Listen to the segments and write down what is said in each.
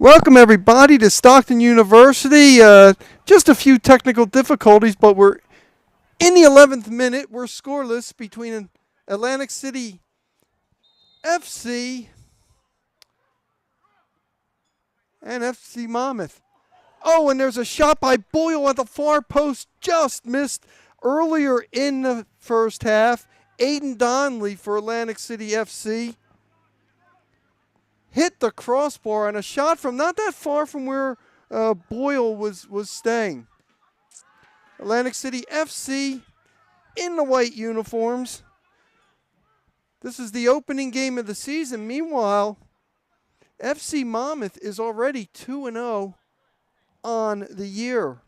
Welcome everybody to Stockton University. Just a few technical difficulties, but we're in the 11th minute. We're scoreless between Atlantic City FC and FC Monmouth. Oh, and there's a shot by Boyle at the far post, just missed earlier in the first half. Aiden Donnelly for Atlantic City FC hit the crossbar and a shot from not that far from where Boyle was staying. Atlantic City FC in the white uniforms. This is the opening game of the season. Meanwhile, FC Monmouth is already 2-0 on the year.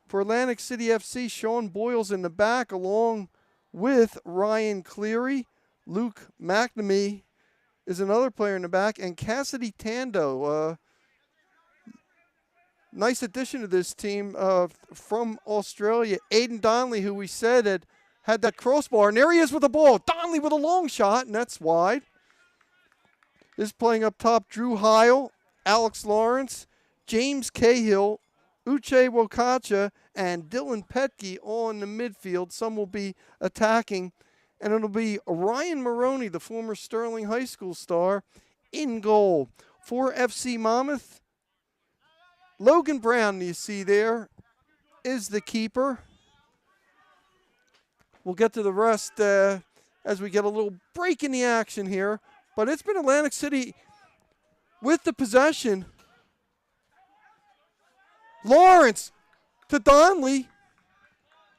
For Atlantic City FC, Sean Boyle's in the back along with Ryan Cleary. Luke McNamee is another player in the back, and Cassidy Tando. Nice addition to this team from Australia. Aiden Donnelly, who we said had that crossbar, and there he is with the ball. Donnelly with a long shot, and that's wide. Is playing up top Drew Heil, Alex Lawrence, James Cahill, Uche Wokacha, and Dylan Petke all in the midfield. Some will be attacking. And it'll be Ryan Maroney, the former Sterling High School star, in goal. For FC Monmouth, Logan Brown, you see there, is the keeper. We'll get to the rest as we get a little break in the action here. But it's been Atlantic City with the possession. Lawrence to Donnelly,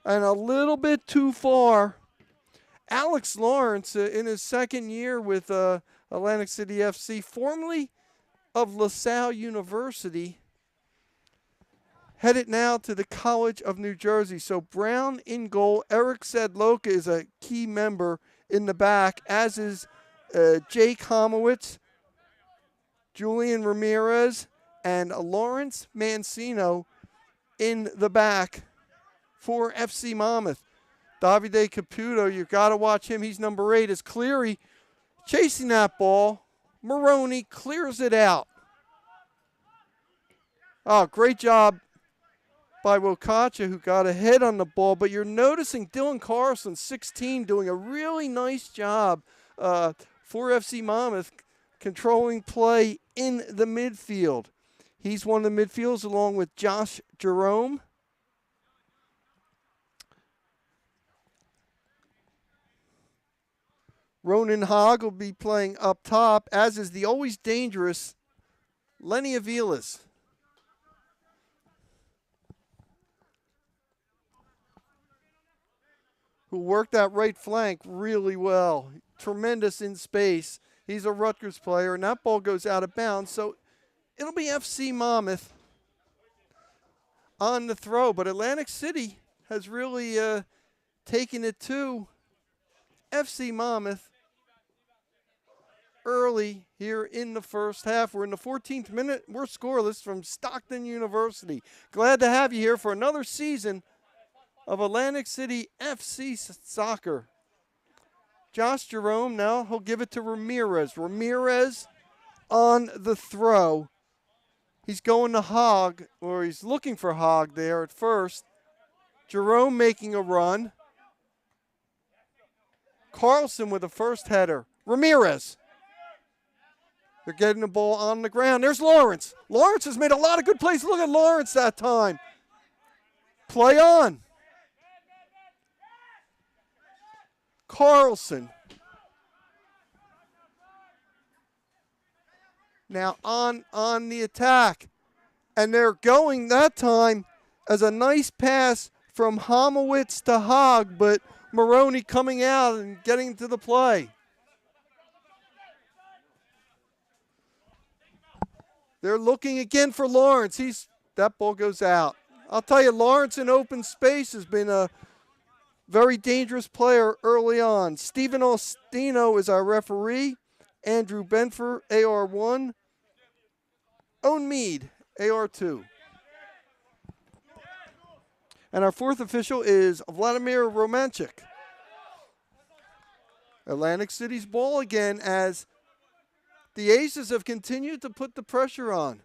and a little bit too far. Alex Lawrence, in his second year with Atlantic City FC, formerly of LaSalle University, headed now to the College of New Jersey. So Brown in goal. Eric Sedloka is a key member in the back, as is Jake Homowitz, Julian Ramirez, and Lawrence Mancino in the back for FC Monmouth. Davide Caputo, you've got to watch him. He's number 8. As Cleary chasing that ball. Maroney clears it out. Oh, great job by Wokacha, who got ahead on the ball. But you're noticing Dylan Carlson, 16, doing a really nice job for FC Monmouth, controlling play in the midfield. He's one of the midfielders along with Josh Jerome. Ronan Hogg will be playing up top, as is the always dangerous Lenny Avilas. Who worked that right flank really well. Tremendous in space. He's a Rutgers player, and that ball goes out of bounds. So it'll be FC Monmouth on the throw. But Atlantic City has really taken it to FC Monmouth early here in the first half. We're in the 14th minute. We're scoreless from Stockton University. Glad to have you here for another season of Atlantic City FC soccer. Josh Jerome now, he'll give it to Ramirez. Ramirez on the throw. He's going to Hogg, or he's looking for Hogg there at first. Jerome making a run. Carlson with the first header. Ramirez. They're getting the ball on the ground. There's Lawrence. Lawrence has made a lot of good plays. Look at Lawrence that time. Play on. Carlson. Now on the attack. And they're going that time as a nice pass from Homowitz to Hogg, but Maroney coming out and getting to the play. They're looking again for Lawrence. That ball goes out. I'll tell you, Lawrence in open space has been a very dangerous player early on. Stephen Ostino is our referee. Andrew Benfer, AR1. Owen Mead, AR2. And our fourth official is Vladimir Romanchik. Atlantic City's ball again, as the Aces have continued to put the pressure on.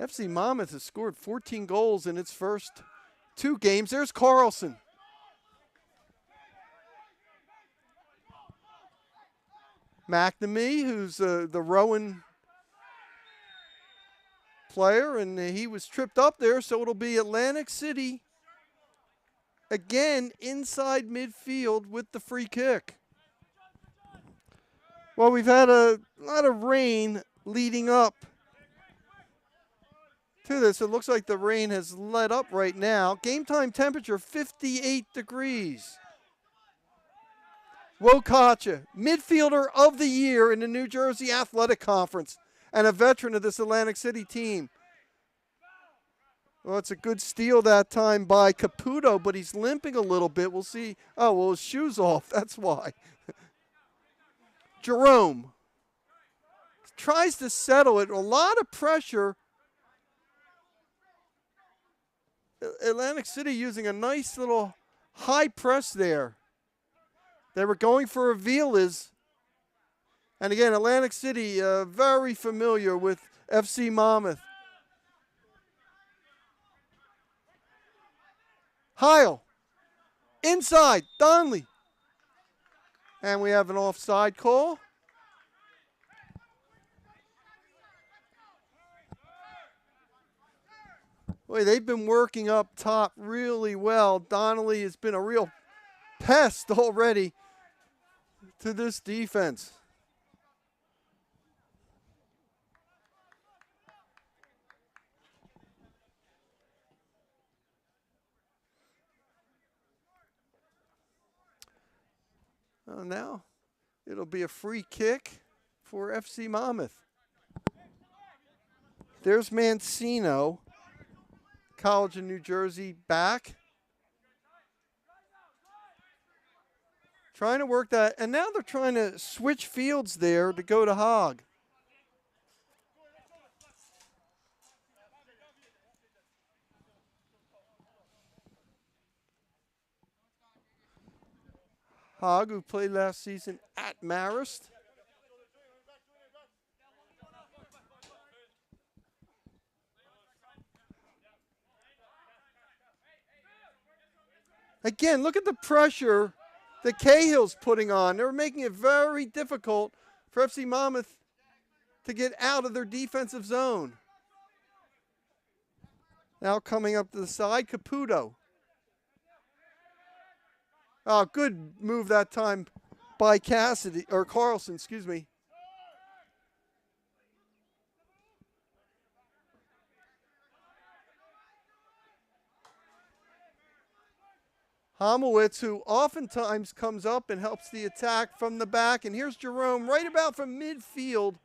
FC Monmouth has scored 14 goals in its first 2 games. There's Carlson. McNamee, who's the Rowan player, and he was tripped up there, so it'll be Atlantic City again inside midfield with the free kick. Well, we've had a lot of rain leading up to this. It looks like the rain has let up right now. Game time temperature 58 degrees. Wokacha, midfielder of the year in the New Jersey Athletic Conference and a veteran of this Atlantic City team. Well, it's a good steal that time by Caputo, but he's limping a little bit. We'll see. Oh, well, his shoe's off. That's why. Jerome tries to settle it. A lot of pressure. Atlantic City using a nice little high press there. They were going for Avila's. And again, Atlantic City very familiar with FC Monmouth. Heil. Inside. Donnelly. And we have an offside call. Boy, they've been working up top really well. Donnelly has been a real pest already to this defense. Now it'll be a free kick for FC Monmouth. There's Mancino, College of New Jersey, back. Trying to work that, and now they're trying to switch fields there to go to Hogg. Hogg, who played last season at Marist. Again, look at the pressure that Cahill's putting on. They're making it very difficult for FC Monmouth to get out of their defensive zone. Now coming up to the side, Caputo. Oh, good move that time by Cassidy, or Carlson, excuse me. Homowitz, who oftentimes comes up and helps the attack from the back. And here's Jerome right about from midfield.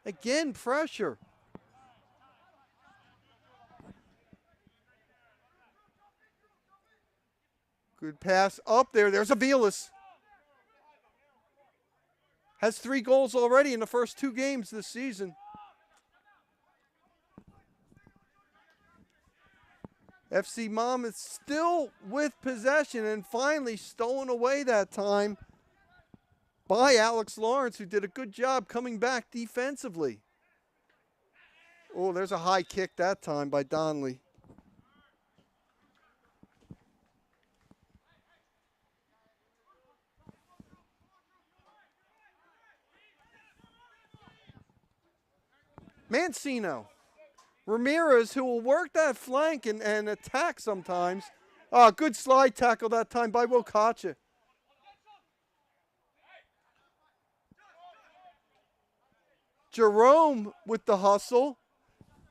Again, pressure. Good pass up there. There's Avilas. Has 3 goals already in the first 2 games this season. FC Monmouth still with possession and finally stolen away that time by Alex Lawrence, who did a good job coming back defensively. Oh, there's a high kick that time by Donnelly. Mancino. Ramirez, who will work that flank and attack sometimes. Good slide tackle that time by Wokacha. Jerome with the hustle.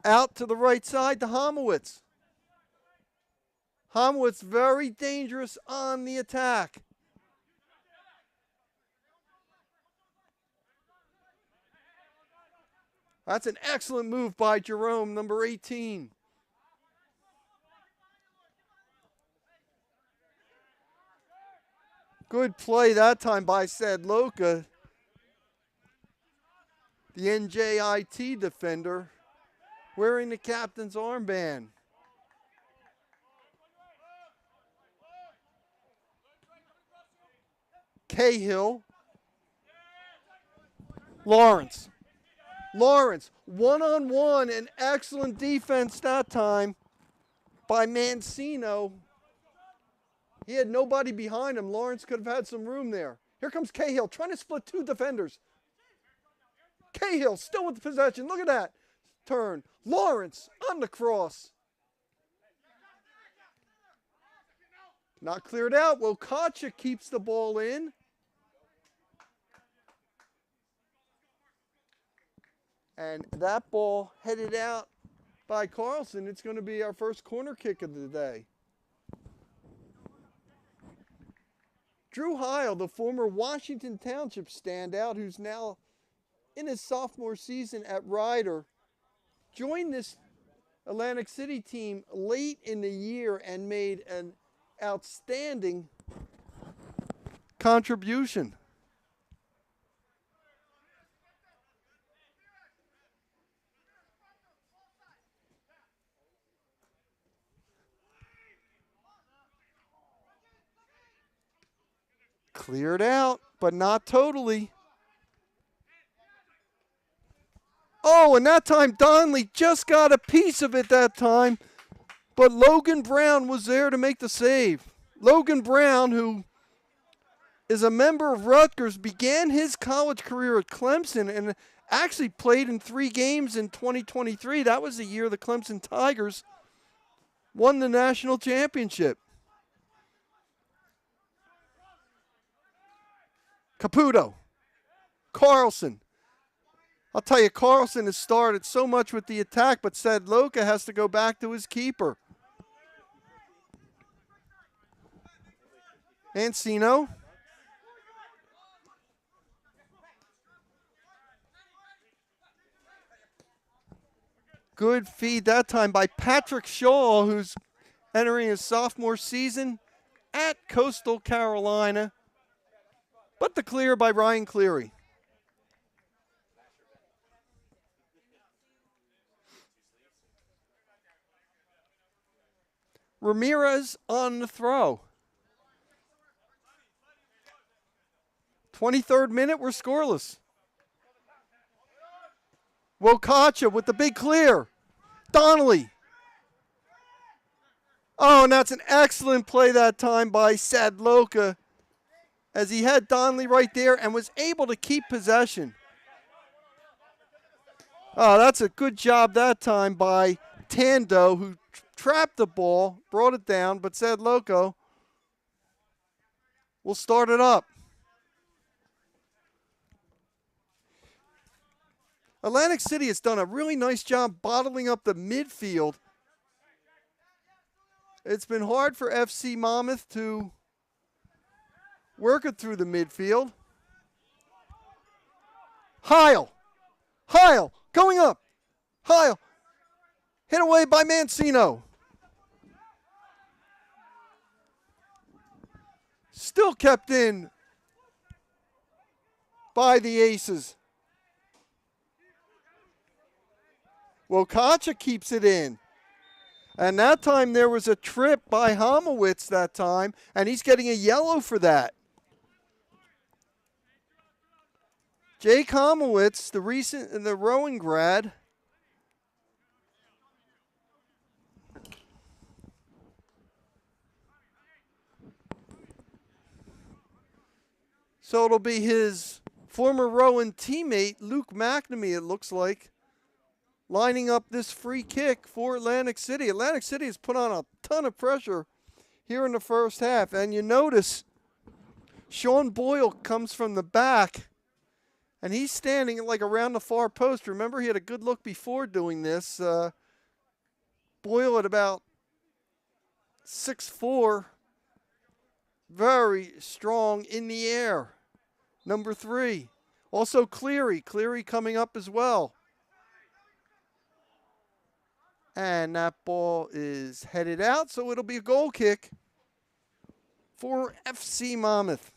Out to the right side to Homowitz. Homowitz very dangerous on the attack. That's an excellent move by Jerome, number 18. Good play that time by Sadloka, the NJIT defender, wearing the captain's armband. Cahill. Lawrence. Lawrence, one-on-one, and excellent defense that time by Mancino. He had nobody behind him. Lawrence could have had some room there. Here comes Cahill trying to split two defenders. Cahill still with the possession. Look at that turn. Lawrence on the cross. Not cleared out. Wokacha keeps the ball in. And that ball headed out by Carlson. It's going to be our first corner kick of the day. Drew Heil, the former Washington Township standout, who's now in his sophomore season at Ryder, joined this Atlantic City team late in the year and made an outstanding contribution. Cleared out, but not totally. Oh, and that time Donnelly just got a piece of it that time, but Logan Brown was there to make the save. Logan Brown, who is a member of Rutgers, began his college career at Clemson and actually played in 3 games in 2023. That was the year the Clemson Tigers won the national championship. Caputo, Carlson. I'll tell you, Carlson has started so much with the attack, but Sadloka has to go back to his keeper. Mancino. Good feed that time by Patrick Shaw, who's entering his sophomore season at Coastal Carolina. But the clear by Ryan Cleary. Ramirez on the throw. 23rd minute, we're scoreless. Wokacha with the big clear. Donnelly. Oh, and that's an excellent play that time by Sadloka, as he had Donnelly right there and was able to keep possession. Oh, that's a good job that time by Tando, who trapped the ball, brought it down, but Sadloka will start it up. Atlantic City has done a really nice job bottling up the midfield. It's been hard for FC Monmouth to work it through the midfield. Heil going up. Heil hit away by Mancino. Still kept in by the Aces. Wokacha keeps it in. And that time there was a trip by Homowitz that time, and he's getting a yellow for that. Jake Homowitz, the rowing grad. So it'll be his former rowing teammate, Luke McNamee, it looks like, lining up this free kick for Atlantic City. Atlantic City has put on a ton of pressure here in the first half. And you notice Sean Boyle comes from the back, and he's standing like around the far post. Remember, he had a good look before doing this. Boyle at about 6'4", very strong in the air. Number 3. Also Cleary coming up as well. And that ball is headed out, so it'll be a goal kick for FC Monmouth.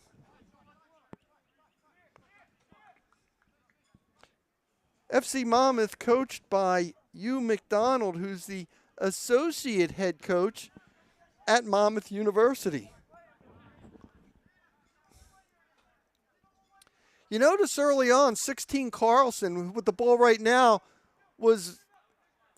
FC Monmouth coached by Hugh McDonald, who's the associate head coach at Monmouth University. You notice early on, 16 Carlson with the ball right now was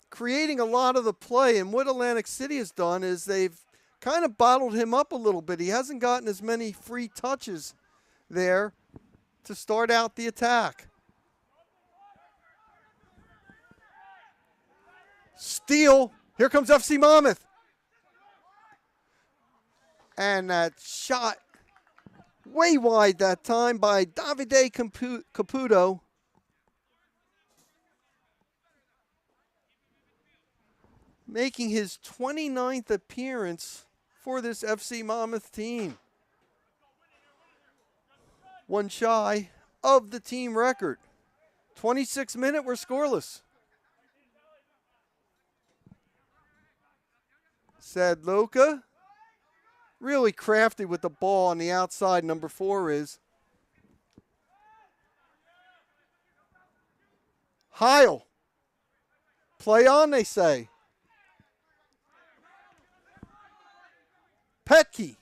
creating a lot of the play. And what Atlantic City has done is they've kind of bottled him up a little bit. He hasn't gotten as many free touches there to start out the attack. Steal. Here comes FC Monmouth. And that shot way wide that time by Davide Caputo. Making his 29th appearance for this FC Monmouth team. One shy of the team record. 26 minutes, we're scoreless. Sadloka, really crafty with the ball on the outside, number 4 is. Heil, play on, they say. Petke,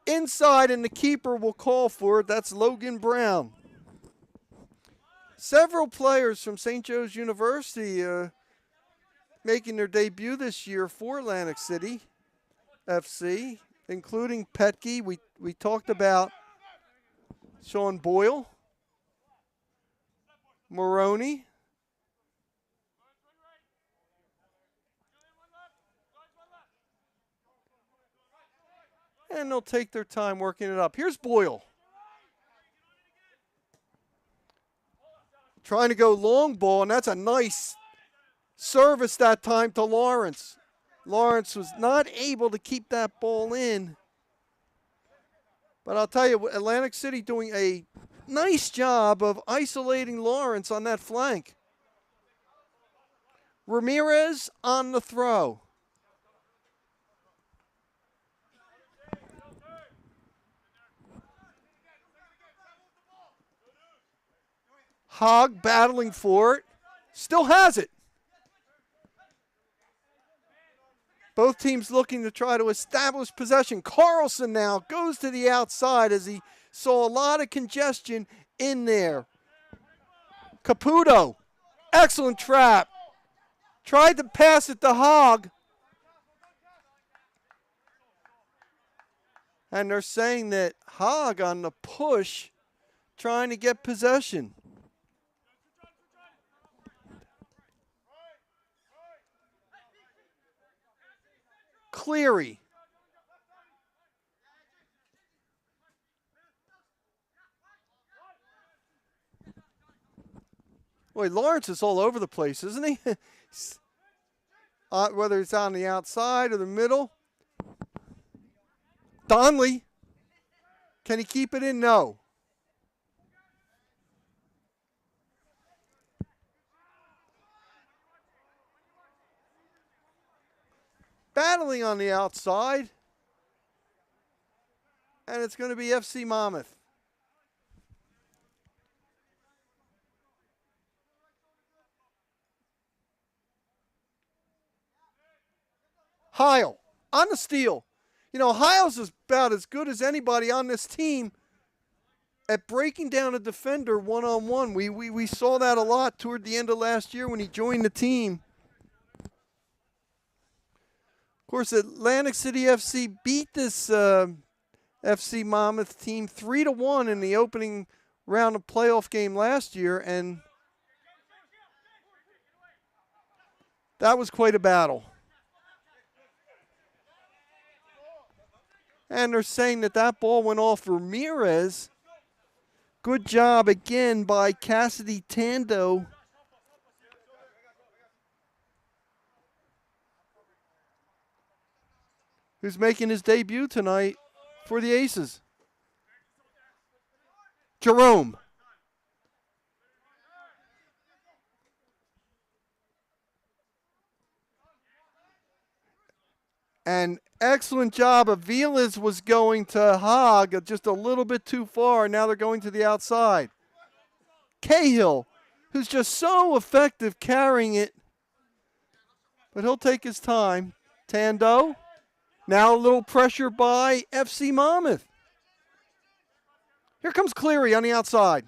inside, and the keeper will call for it. That's Logan Brown. Several players from St. Joe's University making their debut this year for Atlantic City FC, including Petke. We talked about Sean Boyle, Moroney, and they'll take their time working it up. Here's Boyle. Trying to go long ball, and that's a nice service that time to Lawrence. Lawrence was not able to keep that ball in. But I'll tell you, Atlantic City doing a nice job of isolating Lawrence on that flank. Ramirez on the throw. Hogg battling for it. Still has it. Both teams looking to try to establish possession. Carlson now goes to the outside as he saw a lot of congestion in there. Caputo, excellent trap. Tried to pass it to Hogg. And they're saying that Hogg on the push trying to get possession. Cleary. Boy, Lawrence is all over the place, isn't he? Whether it's on the outside or the middle. Donnelly. Can he keep it in? No. Battling on the outside. And it's going to be FC Monmouth. Heil on the steal. You know, Heil's is about as good as anybody on this team at breaking down a defender one-on-one. We saw that a lot toward the end of last year when he joined the team. Of course, Atlantic City FC beat this FC Monmouth team 3-1 in the opening round of playoff game last year, and that was quite a battle. And they're saying that that ball went off Ramirez. Good job again by Cassidy Tando. Who's making his debut tonight for the Aces. Jerome. And excellent job. Aviles was going to Hogg just a little bit too far. Now they're going to the outside. Cahill, who's just so effective carrying it. But he'll take his time. Tando. Now a little pressure by FC Monmouth. Here comes Cleary on the outside.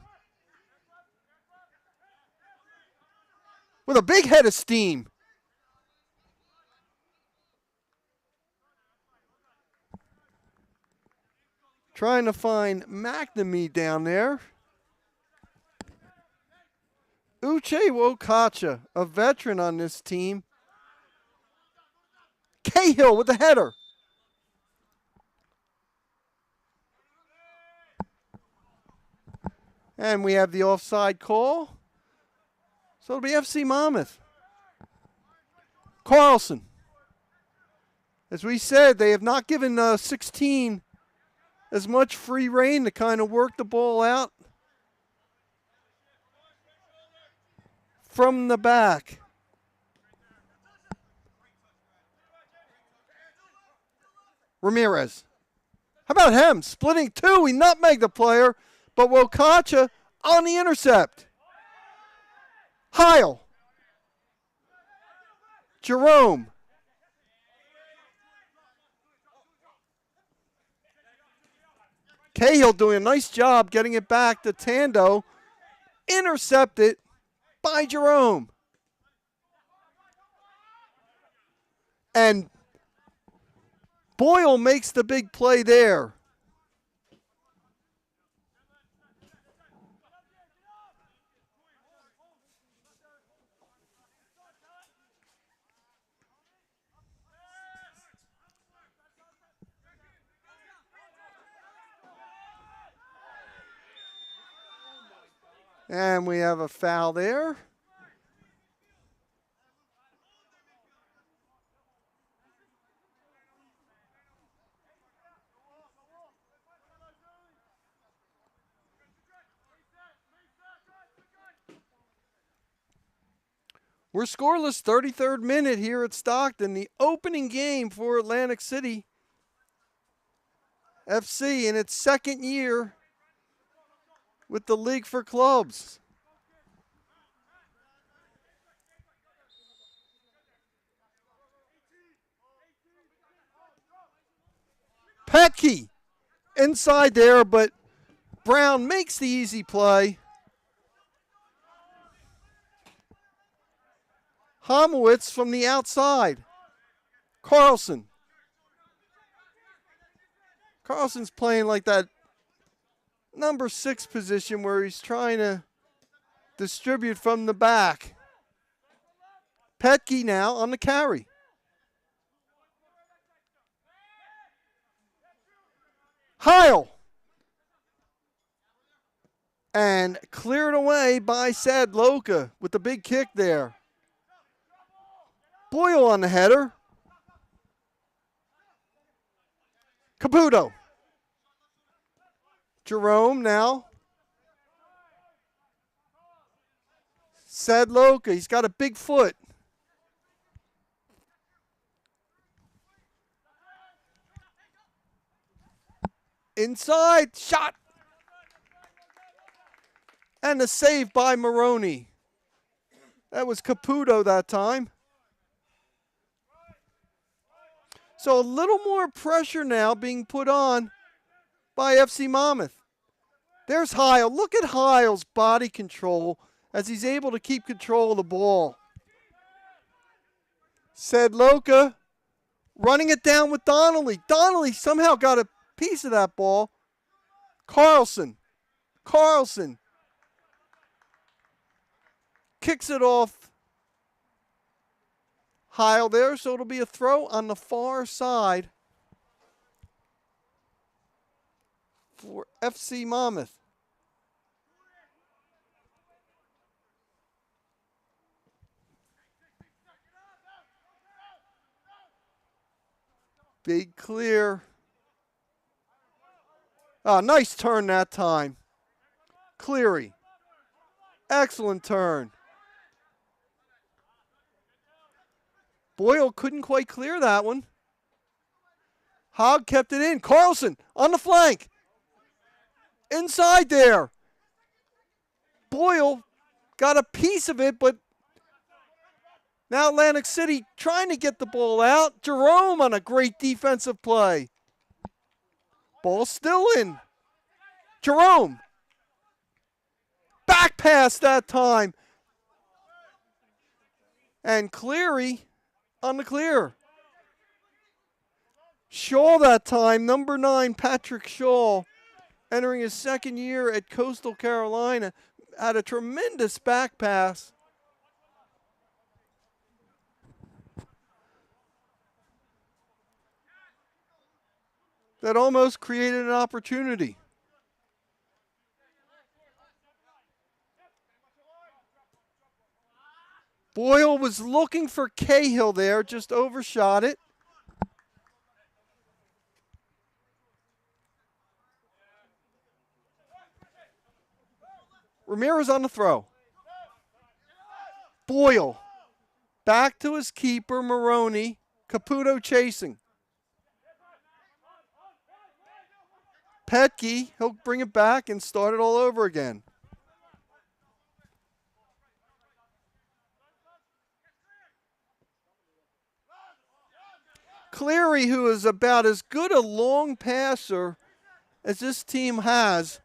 with a big head of steam. Trying to find McNamee down there. Uche Wokacha, a veteran on this team. Cahill with the header. And we have the offside call. So it'll be FC Monmouth. Carlson. As we said, they have not given 16 as much free rein to kind of work the ball out from the back. Ramirez. How about him? Splitting two. He nutmegged the player, but Wokacha on the intercept. Heil. Jerome. Cahill doing a nice job getting it back to Tando. Intercepted by Jerome. And Boyle makes the big play there. And we have a foul there. We're scoreless, 33rd minute here at Stockton, the opening game for Atlantic City FC in its second year with the League for Clubs. Petke inside there, but Brown makes the easy play. Homowitz from the outside. Carlson. Carlson's playing like that number 6 position where he's trying to distribute from the back. Petke now on the carry. Heil. And cleared away by Sadloka with the big kick there. Boyle on the header. Caputo. Jerome now. Sadloka, he's got a big foot. Inside, shot. And a save by Maroney. That was Caputo that time. So a little more pressure now being put on by FC Monmouth. There's Heil. Look at Heil's body control as he's able to keep control of the ball. Sadloka running it down with Donnelly. Donnelly somehow got a piece of that ball. Carlson kicks it off Heil there, so it'll be a throw on the far side for FC Monmouth. Big clear. Oh, nice turn that time. Cleary. Excellent turn. Boyle couldn't quite clear that one. Hogg kept it in. Carlson on the flank. Inside there. Boyle got a piece of it, but now Atlantic City trying to get the ball out. Jerome on a great defensive play. Ball still in. Jerome. Back pass that time. And Cleary on the clear. Shaw that time, number 9, Patrick Shaw, entering his second year at Coastal Carolina, had a tremendous back pass. That almost created an opportunity. Boyle was looking for Cahill there, just overshot it. Ramirez on the throw. Boyle back to his keeper, Maroney. Caputo chasing. Petke, he'll bring it back and start it all over again. Cleary, who is about as good a long passer as this team has,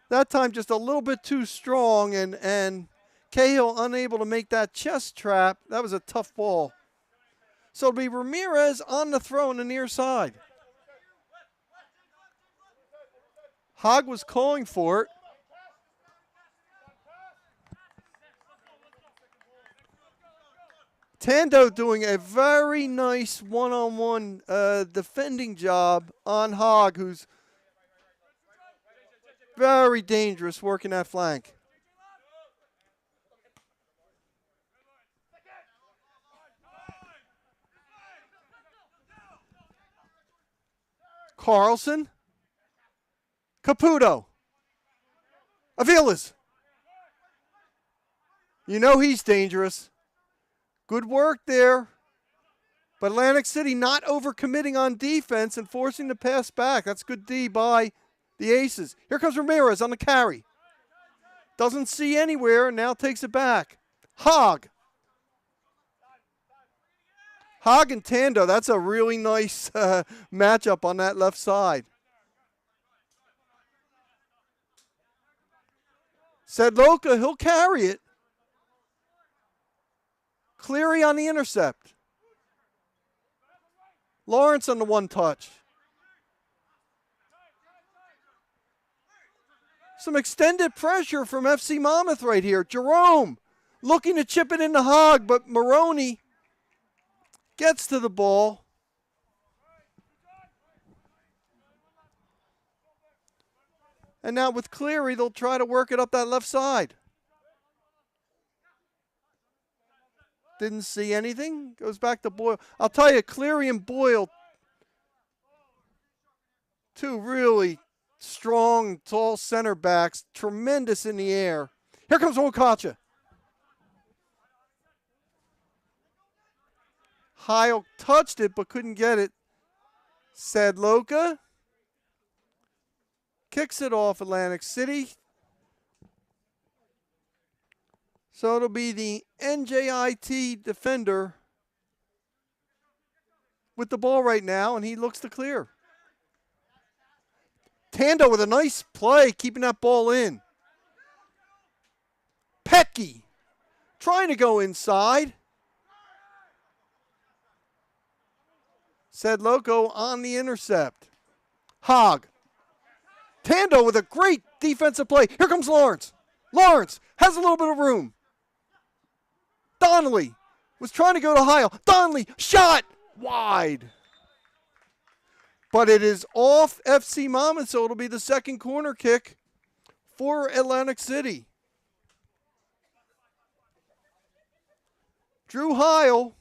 that time just a little bit too strong, and Cahill unable to make that chest trap. That was a tough ball. So it'll be Ramirez on the throw on the near side. Hogg was calling for it. Tando doing a very nice one-on-one defending job on Hogg, who's very dangerous working that flank. Carlson. Caputo. Avilas. You know he's dangerous. Good work there. But Atlantic City not overcommitting on defense and forcing the pass back. That's good D by the Aces. Here comes Ramirez on the carry. Doesn't see anywhere, now takes it back. Hogg. Hogg and Tando, that's a really nice matchup on that left side. Sedloka, he'll carry it. Cleary on the intercept. Lawrence on the one touch. Some extended pressure from FC Monmouth right here. Jerome looking to chip it into Hogg, but Maroney gets to the ball. And now with Cleary, they'll try to work it up that left side. Didn't see anything. Goes back to Boyle. I'll tell you, Cleary and Boyle, two really strong, tall center backs, tremendous in the air. Here comes Okacha. Heil touched it but couldn't get it. Sedloka kicks it off Atlantic City. So it'll be the NJIT defender with the ball right now, and he looks to clear. Tando with a nice play, keeping that ball in. Petke trying to go inside. Sedloka on the intercept. Hogg. Tando with a great defensive play. Here comes Lawrence. Lawrence has a little bit of room. Donnelly was trying to go to Heil. Donnelly shot wide. But it is off FC Monmouth, so it'll be the second corner kick for Atlantic City. Drew Heil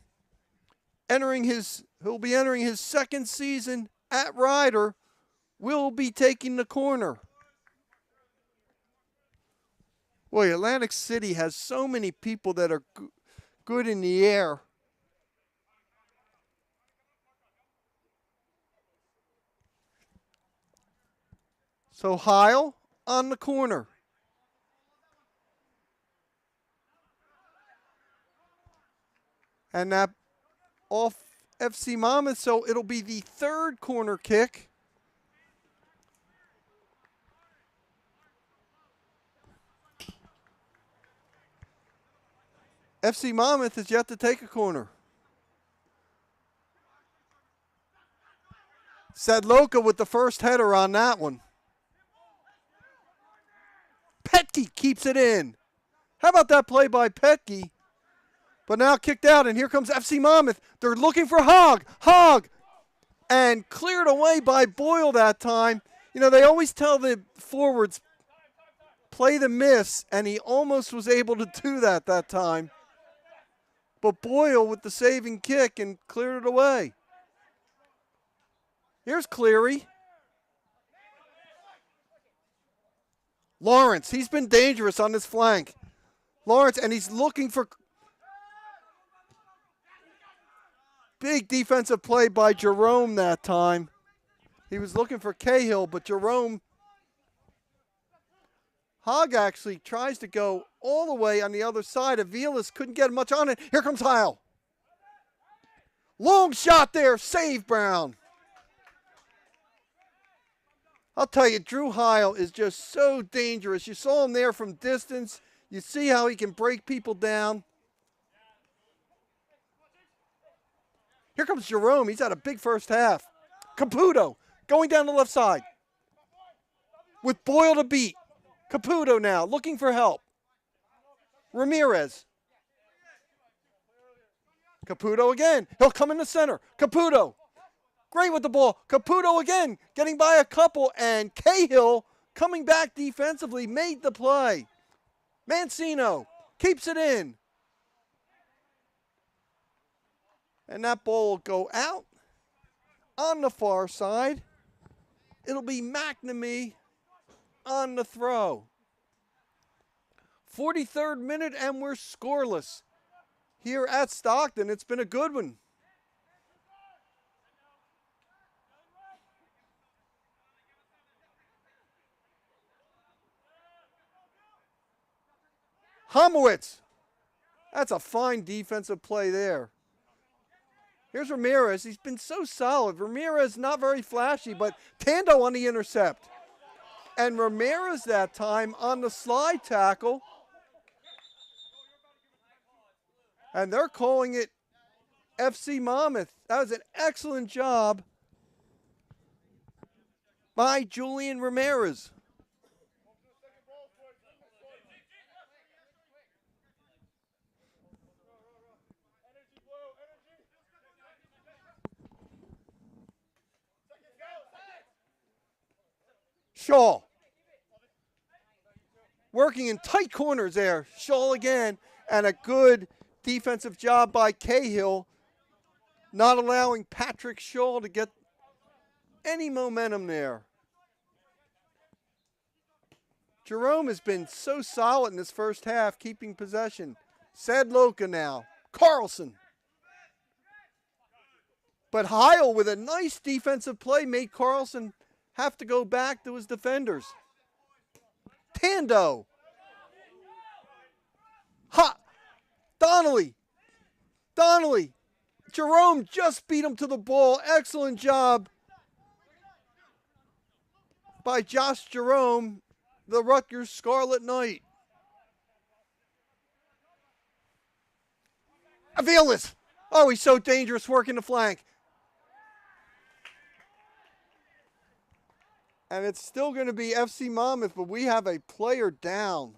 he'll be entering his second season at Ryder, will be taking the corner. Boy, Atlantic City has so many people that are good in the air. So Heil on the corner. And that off FC Monmouth, so it'll be the third corner kick. FC Monmouth has yet to take a corner. Sadloka with the first header on that one. Petke keeps it in. How about that play by Petke? But now kicked out, and here comes FC Monmouth. They're looking for Hogg. Hogg! And cleared away by Boyle that time. You know, they always tell the forwards, play the miss, and he almost was able to do that time. But Boyle with the saving kick and cleared it away. Here's Cleary. Lawrence, he's been dangerous on this flank. Lawrence, and he's looking for big defensive play by Jerome that time. He was looking for Cahill, but Jerome, Hogg actually tries to go all the way on the other side. Aviles couldn't get much on it. Here comes Heil. Long shot there, save Brown. I'll tell you, Drew Heil is just so dangerous. You saw him there from distance. You see how he can break people down. Here comes Jerome. He's had a big first half. Caputo going down the left side with Boyle to beat. Caputo now looking for help. Ramirez. Caputo again. He'll come in the center. Caputo. Great with the ball. Caputo again, getting by a couple, and Cahill coming back defensively, made the play. Mancino keeps it in. And that ball will go out on the far side. It'll be McNamee on the throw. 43rd minute, and we're scoreless here at Stockton. It's been a good one. Homowitz. That's a fine defensive play there. Here's Ramirez. He's been so solid. Ramirez not very flashy, but Tando on the intercept. And Ramirez that time on the slide tackle. And they're calling it FC Monmouth. That was an excellent job by Julian Ramirez. Shaw. Working in tight corners there. Shaw again. And a good defensive job by Cahill, not allowing Patrick Shaw to get any momentum there. Jerome has been so solid in this first half, keeping possession. Sadloka now. Carlson. But Heil with a nice defensive play made Carlson have to go back to his defenders. Tando. Donnelly. Jerome just beat him to the ball. Excellent job by Josh Jerome, the Rutgers Scarlet Knight. Aviles. Oh, he's so dangerous working the flank. And it's still going to be FC Monmouth, but we have a player down.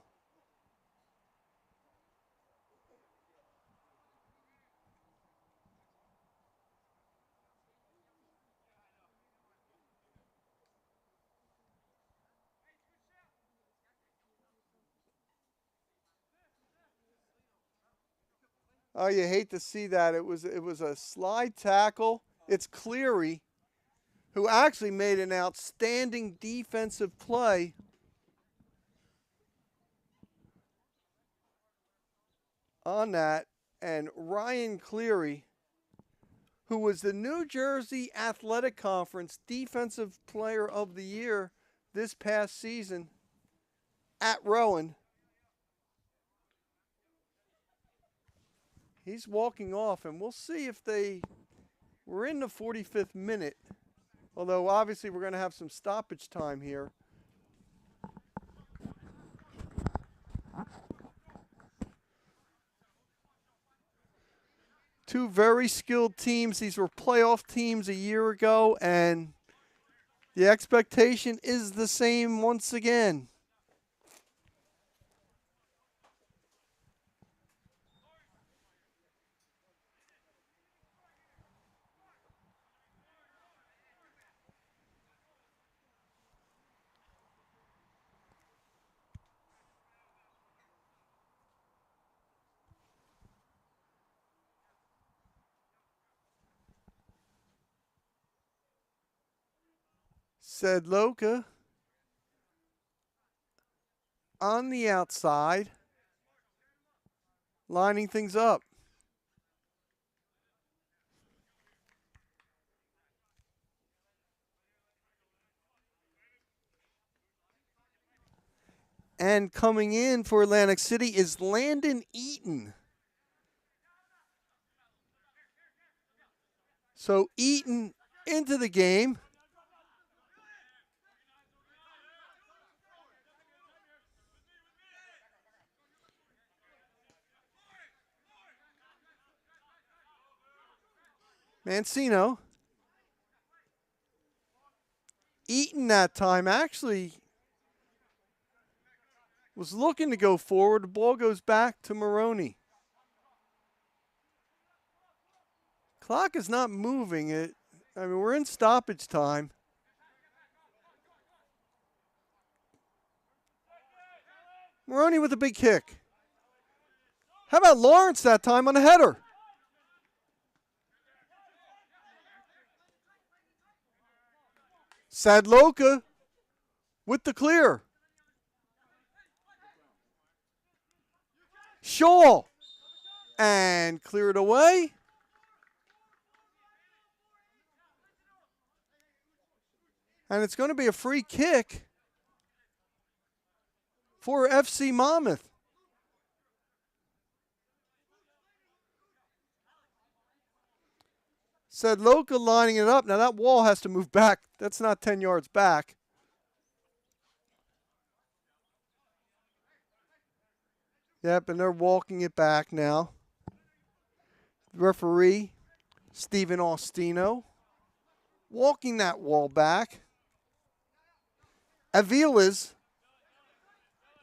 Oh, you hate to see that. It was a slide tackle. It's Cleary, who actually made an outstanding defensive play. On that, and Ryan Cleary, who was the New Jersey Athletic Conference Defensive Player of the Year this past season at Rowan. He's walking off, and we'll see if we're in the 45th minute, although obviously we're going to have some stoppage time here. Two very skilled teams. These were playoff teams a year ago, and the expectation is the same once again. Said Loka on the outside, lining things up. And coming in for Atlantic City is Landon Eaton. So Eaton into the game. Mancino. Eaton that time actually was looking to go forward. The ball goes back to Maroney. Clock is not moving. We're in stoppage time. Maroney with a big kick. How about Lawrence that time on a header? Sadloka with the clear. Shaw. And clear it away. And it's going to be a free kick for FC Monmouth. Sadloka lining it up. Now that wall has to move back. That's not 10 yards back. Yep, and they're walking it back now. Referee, Stephen Austino, walking that wall back. Avila's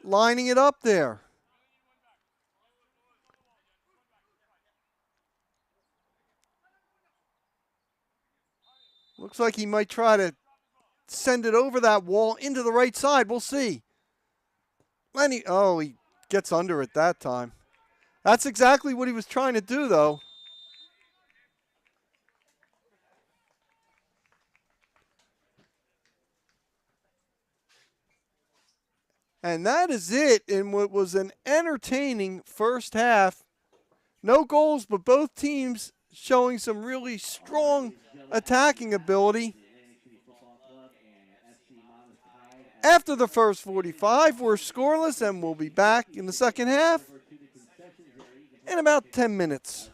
lining it up there. Looks like he might try to send it over that wall into the right side. We'll see. Lenny, oh, he gets under it that time. That's exactly what he was trying to do, though. And that is it in what was an entertaining first half. No goals, but both teams showing some really strong attacking ability. After the first 45, we're scoreless, and we'll be back in the second half in about 10 minutes.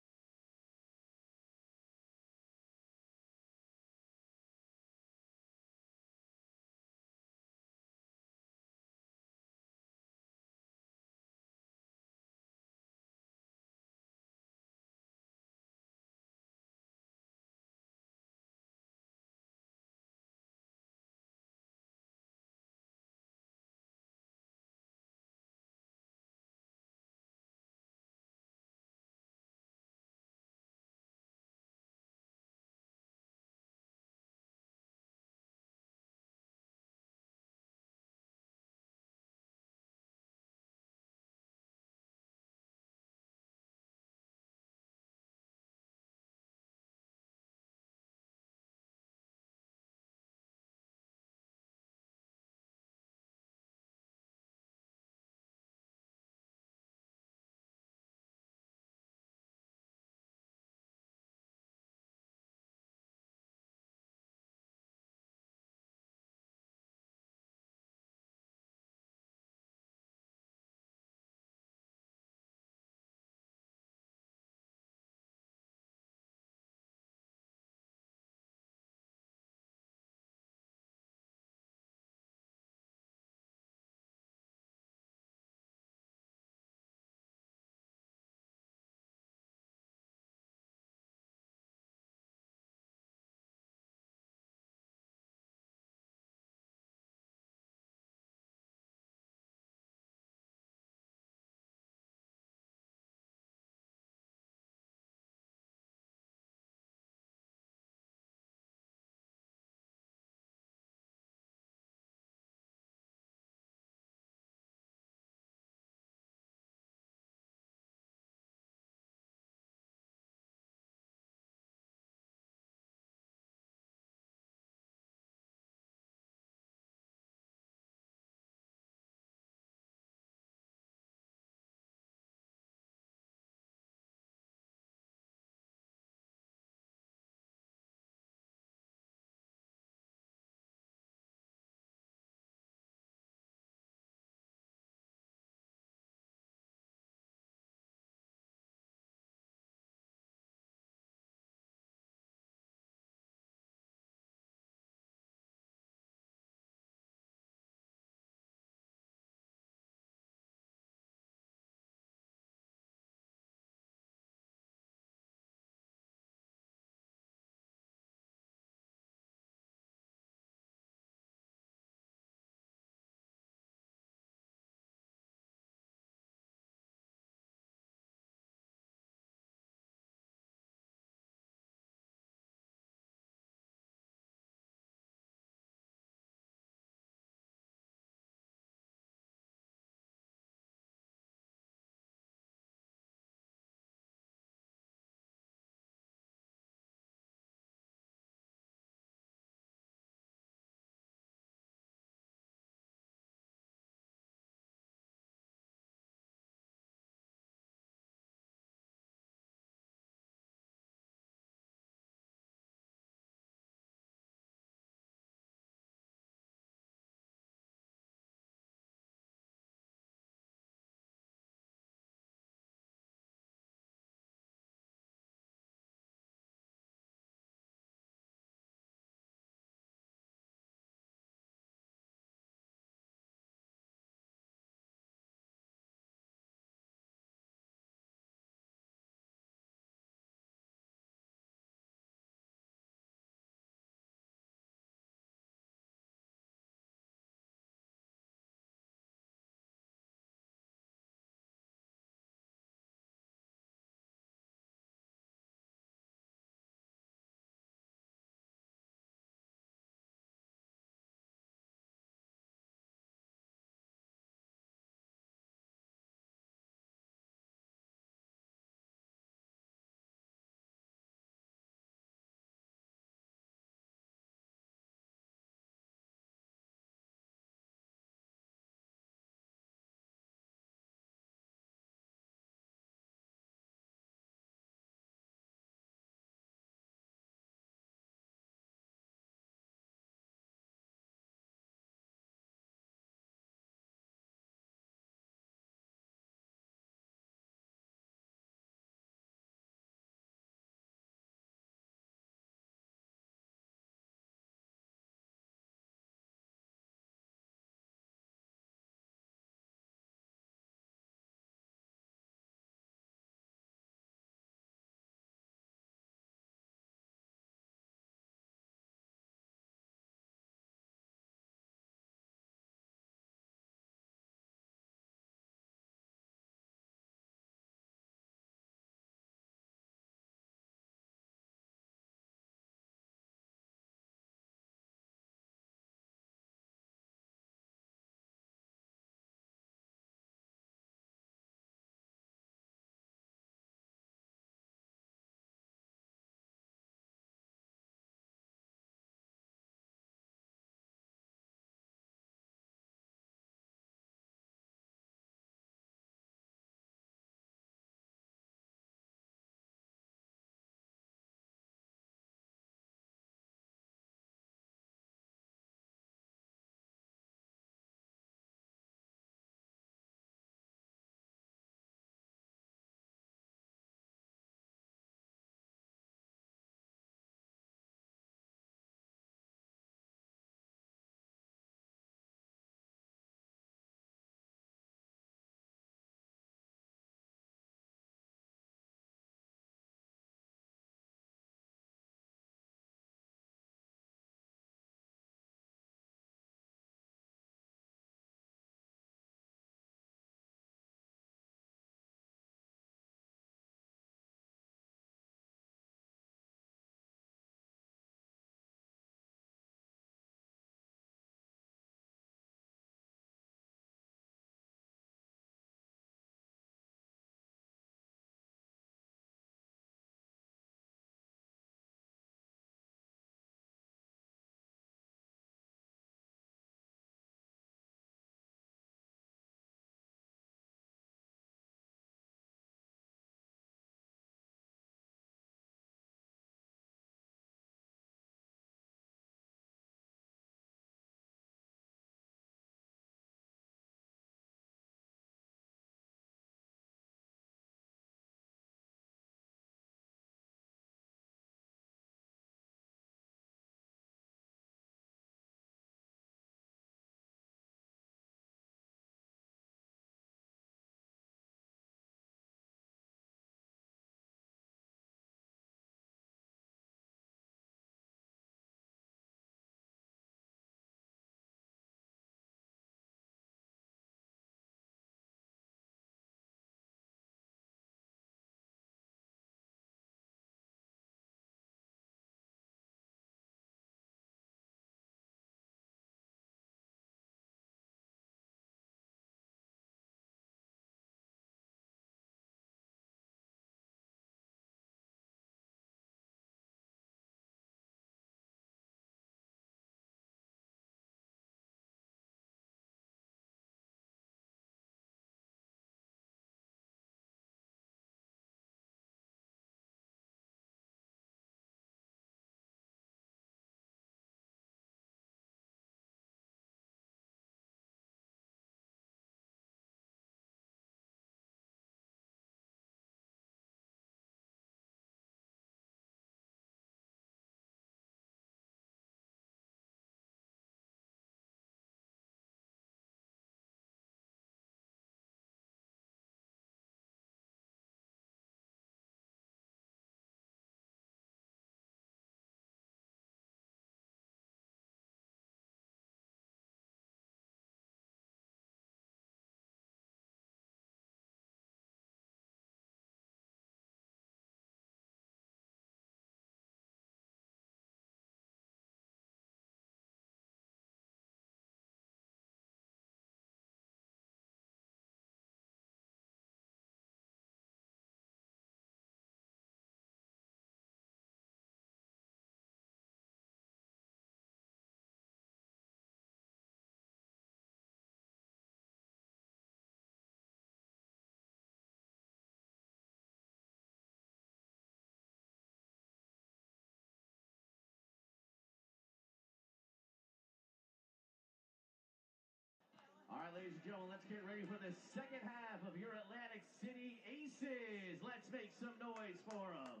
and gentlemen, let's get ready for the second half of your Atlantic City Aces. Let's make some noise for them.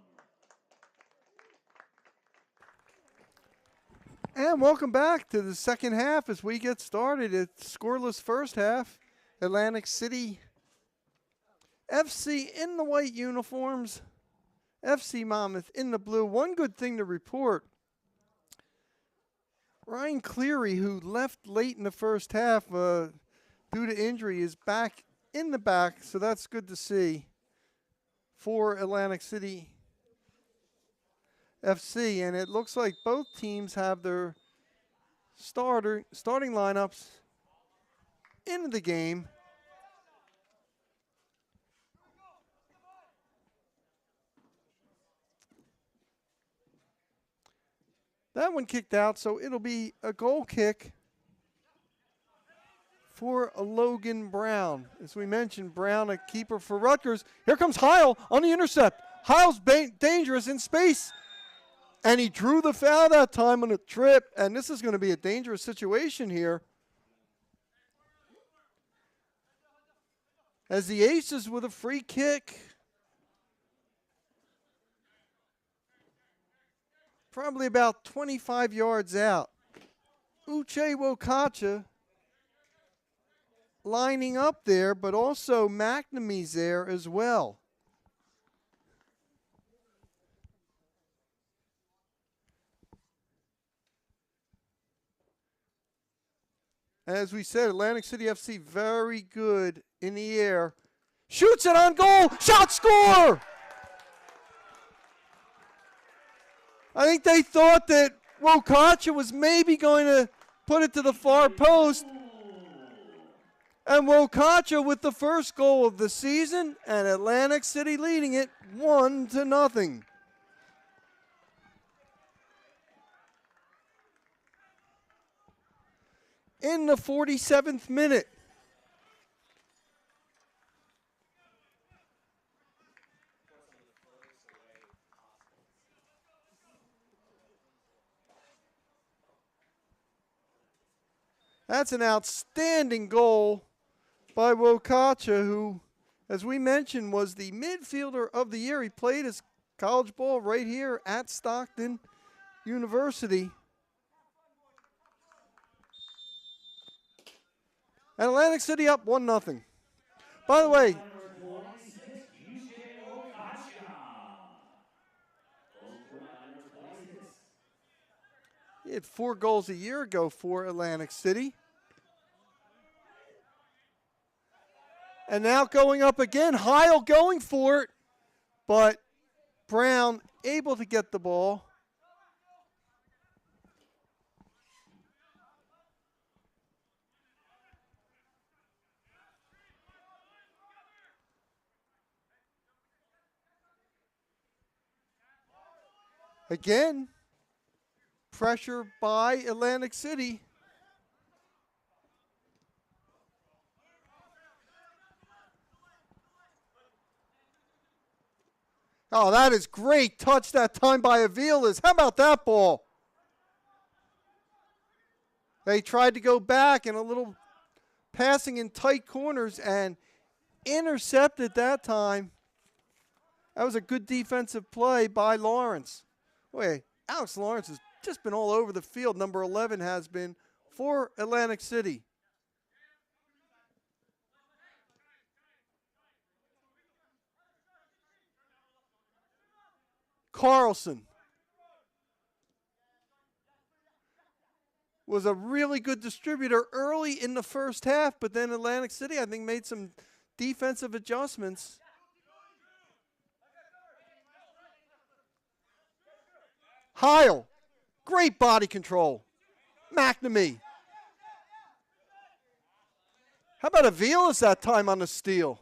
And welcome back to the second half as we get started. It's scoreless first half. Atlantic City FC in the white uniforms. FC Monmouth in the blue. One good thing to report. Ryan Cleary, who left late in the first half due to injury, is back in the back, so that's good to see for Atlantic City FC. And it looks like both teams have their starting lineups into the game. That one kicked out, so it'll be a goal kick for Logan Brown. As we mentioned, Brown, a keeper for Rutgers. Here comes Heil on the intercept. Heil's dangerous in space. And he drew the foul that time on a trip, and this is going to be a dangerous situation here. As the Aces with a free kick. Probably about 25 yards out. Uche Wokacha lining up there, but also McNamee's there as well. As we said, Atlantic City FC very good in the air. Shoots it on goal. Shot, score! I think they thought that Wokacha was maybe going to put it to the far post. And Wokacha with the first goal of the season, and Atlantic City leading it 1-0. In the 47th minute. That's an outstanding goal by Wokacha, who, as we mentioned, was the midfielder of the year. He played his college ball right here at Stockton University. And Atlantic City up 1-0. By the way, he had 4 goals a year ago for Atlantic City. And now going up again, Heil going for it, but Brown able to get the ball. Again, pressure by Atlantic City. Oh, that is great touch that time by Aviles. How about that ball? They tried to go back and a little passing in tight corners and intercepted that time. That was a good defensive play by Lawrence. Boy, Alex Lawrence has just been all over the field. Number 11 has been for Atlantic City. Carlson was a really good distributor early in the first half, but then Atlantic City, I think, made some defensive adjustments. Heil, great body control. McNamee. How about Aviles that time on the steal?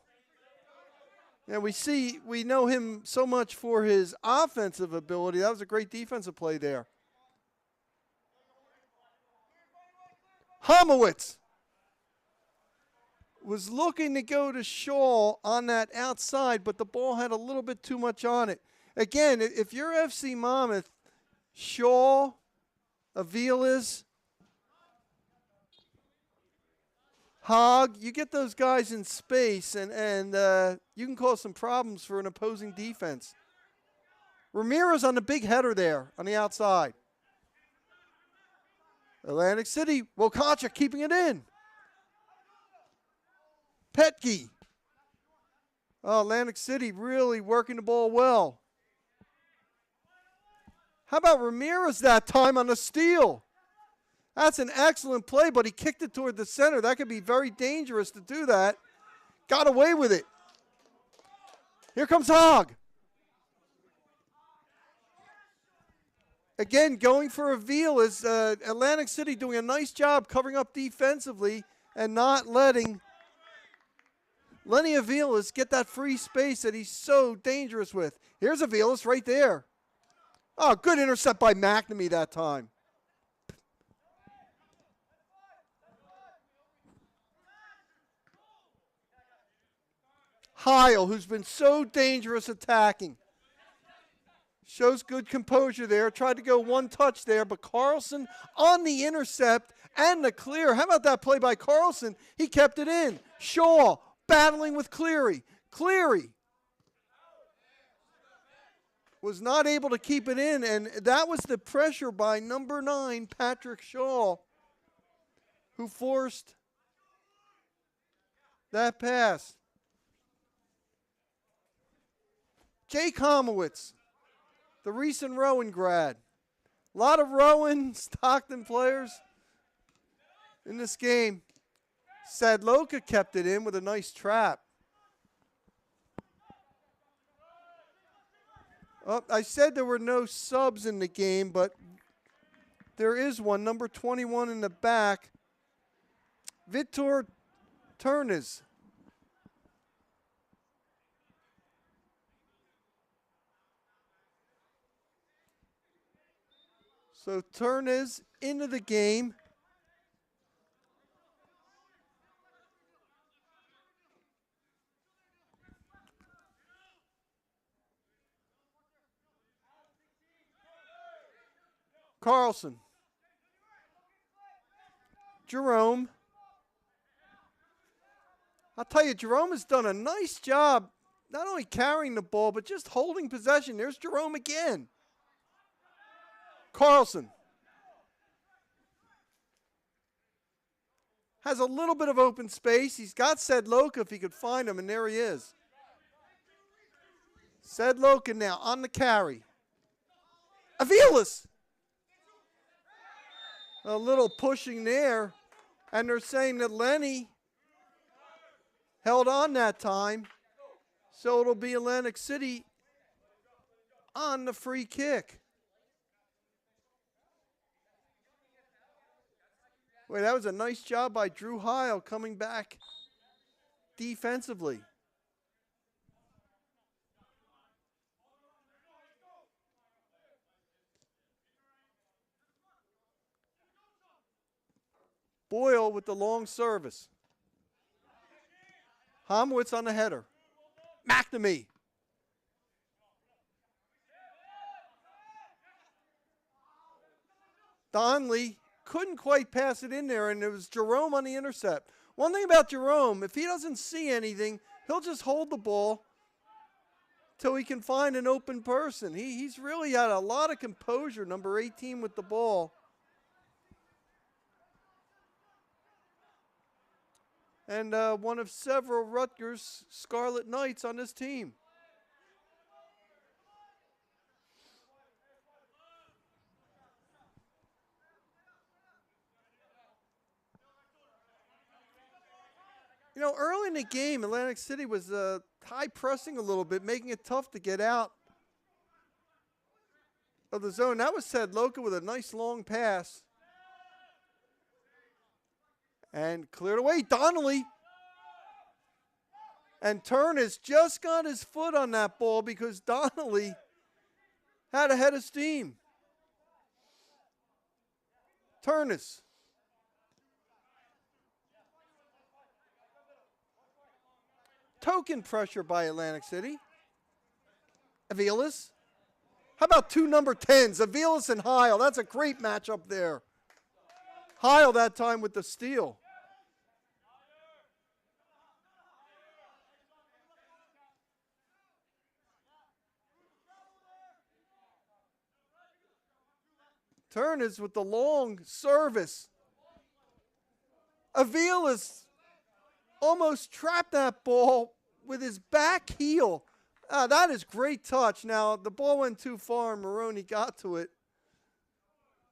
Yeah, we know him so much for his offensive ability. That was a great defensive play there. Homowitz was looking to go to Shaw on that outside, but the ball had a little bit too much on it. Again, if you're FC Monmouth, Shaw, Aviles, Hogg, you get those guys in space, and you can cause some problems for an opposing defense. Ramirez on the big header there on the outside. Atlantic City, Wokacha keeping it in. Petke. Oh, Atlantic City really working the ball well. How about Ramirez that time on the steal? That's an excellent play, but he kicked it toward the center. That could be very dangerous to do that. Got away with it. Here comes Hogg. Again, going for Aviles. Atlantic City doing a nice job covering up defensively and not letting Lenny Aviles get that free space that he's so dangerous with. Here's Aviles right there. Oh, good intercept by McNamee that time. Heil, who's been so dangerous attacking. Shows good composure there. Tried to go one touch there, but Carlson on the intercept and the clear. How about that play by Carlson? He kept it in. Shaw battling with Cleary. Cleary was not able to keep it in, and that was the pressure by number 9, Patrick Shaw, who forced that pass. Jake Homowitz, the recent Rowan grad. A lot of Rowan, Stockton players in this game. Sadloka kept it in with a nice trap. Oh, I said there were no subs in the game, but there is one, number 21 in the back. Vitor Turnes. So Turnes into the game. Carlson. Jerome. I'll tell you, Jerome has done a nice job not only carrying the ball, but just holding possession. There's Jerome again. Carlson has a little bit of open space. He's got Sedloka if he could find him, and there he is. Sedloka now on the carry. Aviles. A little pushing there, and they're saying that Lenny held on that time, so it'll be Atlantic City on the free kick. Wait, that was a nice job by Drew Heil coming back defensively. Boyle with the long service. Homowitz on the header. McNamee. Donley couldn't quite pass it in there, and it was Jerome on the intercept. One thing about Jerome, if he doesn't see anything, he'll just hold the ball till he can find an open person. He's really had a lot of composure, number 18 with the ball. And one of several Rutgers Scarlet Knights on this team. You know, early in the game, Atlantic City was high pressing a little bit, making it tough to get out of the zone. That was Sedloka with a nice long pass. And cleared away. Donnelly. And Turnes just got his foot on that ball because Donnelly had a head of steam. Turnes. Token pressure by Atlantic City. Aviles. How about two number 10s? Aviles and Heil. That's a great matchup there. Heil that time with the steal. Turners with the long service. Avila's almost trapped that ball with his back heel. That is great touch. Now, the ball went too far and Maroney got to it.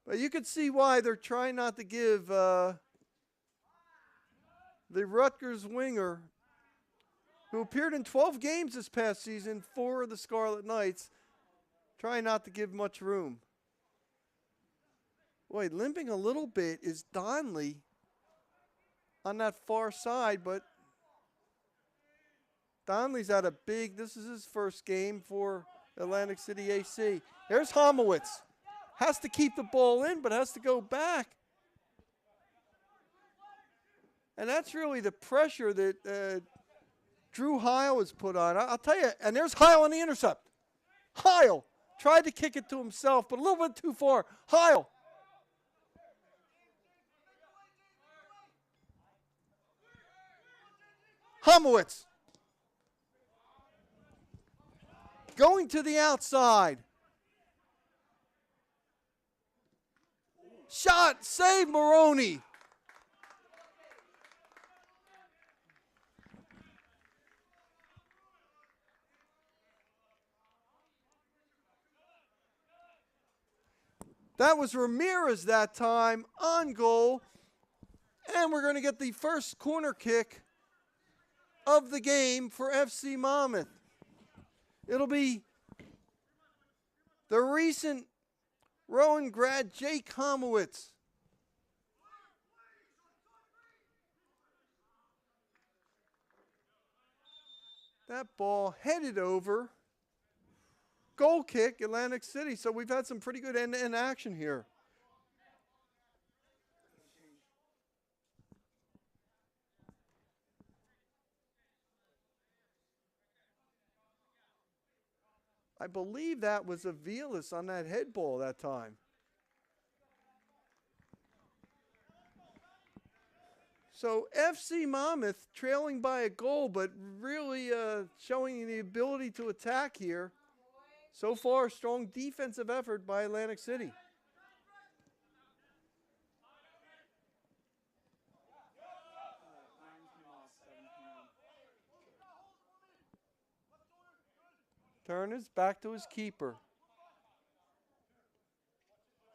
But you can see why they're trying not to give the Rutgers winger, who appeared in 12 games this past season for the Scarlet Knights, trying not to give much room. Boy, limping a little bit is Donley on that far side, but Donley's had this is his first game for Atlantic City AC. There's Homowitz. Has to keep the ball in, but has to go back. And that's really the pressure that Drew Heil has put on. I'll tell you, and there's Heil on the intercept. Heil tried to kick it to himself, but a little bit too far. Heil. Homowitz. Going to the outside. Shot, save Maroney. That was Ramirez that time on goal. And we're going to get the first corner kick of the game for FC Monmouth. It'll be the recent Rowan grad Jake Homowitz. That ball headed over. Goal kick, Atlantic City. So we've had some pretty good end-to-end action here. I believe that was Avilas on that head ball that time. So FC Monmouth trailing by a goal, but really showing the ability to attack here. So far, strong defensive effort by Atlantic City. Turner's back to his keeper.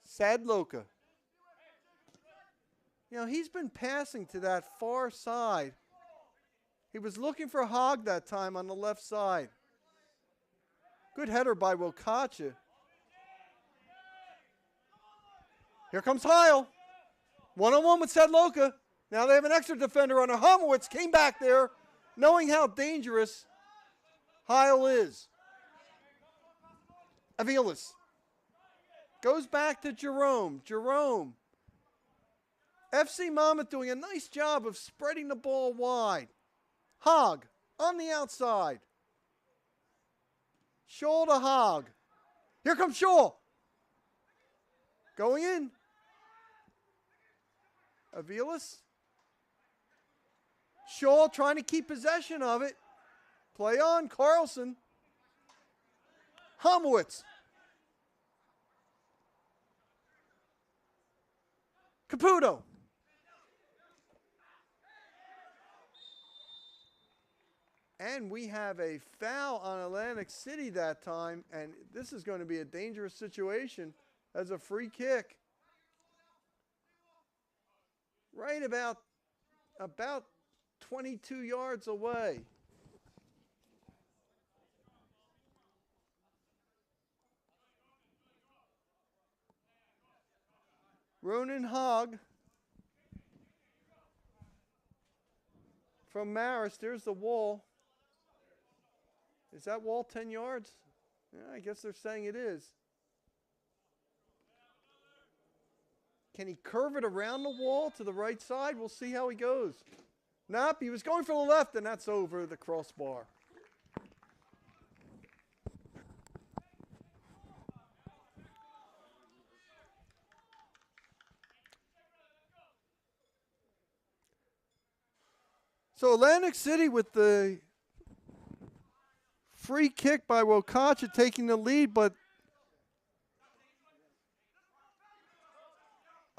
Sadloka. You know, he's been passing to that far side. He was looking for Hogg that time on the left side. Good header by Wokacha. Here comes Heil. One-on-one with Sadloka. Now they have an extra defender on. Homowitz came back there knowing how dangerous Heil is. Avilas goes back to Jerome. Jerome. FC Monmouth doing a nice job of spreading the ball wide. Hogg on the outside. Shaw to Hogg. Here comes Shaw. Going in. Avilas. Shaw trying to keep possession of it. Play on, Carlson. Homowitz. Caputo. And we have a foul on Atlantic City that time, and this is going to be a dangerous situation as a free kick. Right about 22 yards away. Ronan Hogg from Marist. There's the wall. Is that wall 10 yards? Yeah, I guess they're saying it is. Can he curve it around the wall to the right side? We'll see how he goes. Nope, he was going for the left, and that's over the crossbar. So Atlantic City with the free kick by Wokacha taking the lead, but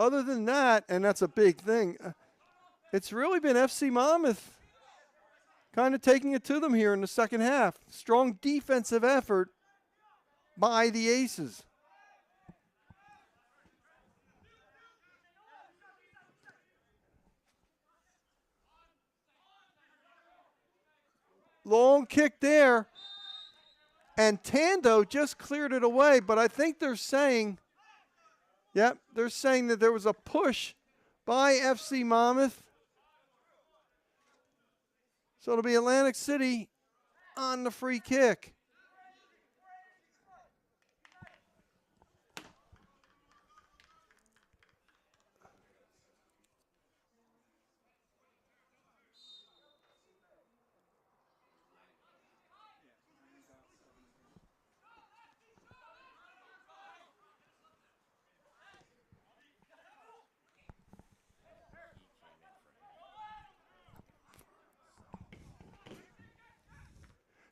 other than that, and that's a big thing, it's really been FC Monmouth kind of taking it to them here in the second half. Strong defensive effort by the Aces. Long kick there. And Tando just cleared it away, but I think they're saying, they're saying that there was a push by FC Monmouth. So it'll be Atlantic City on the free kick.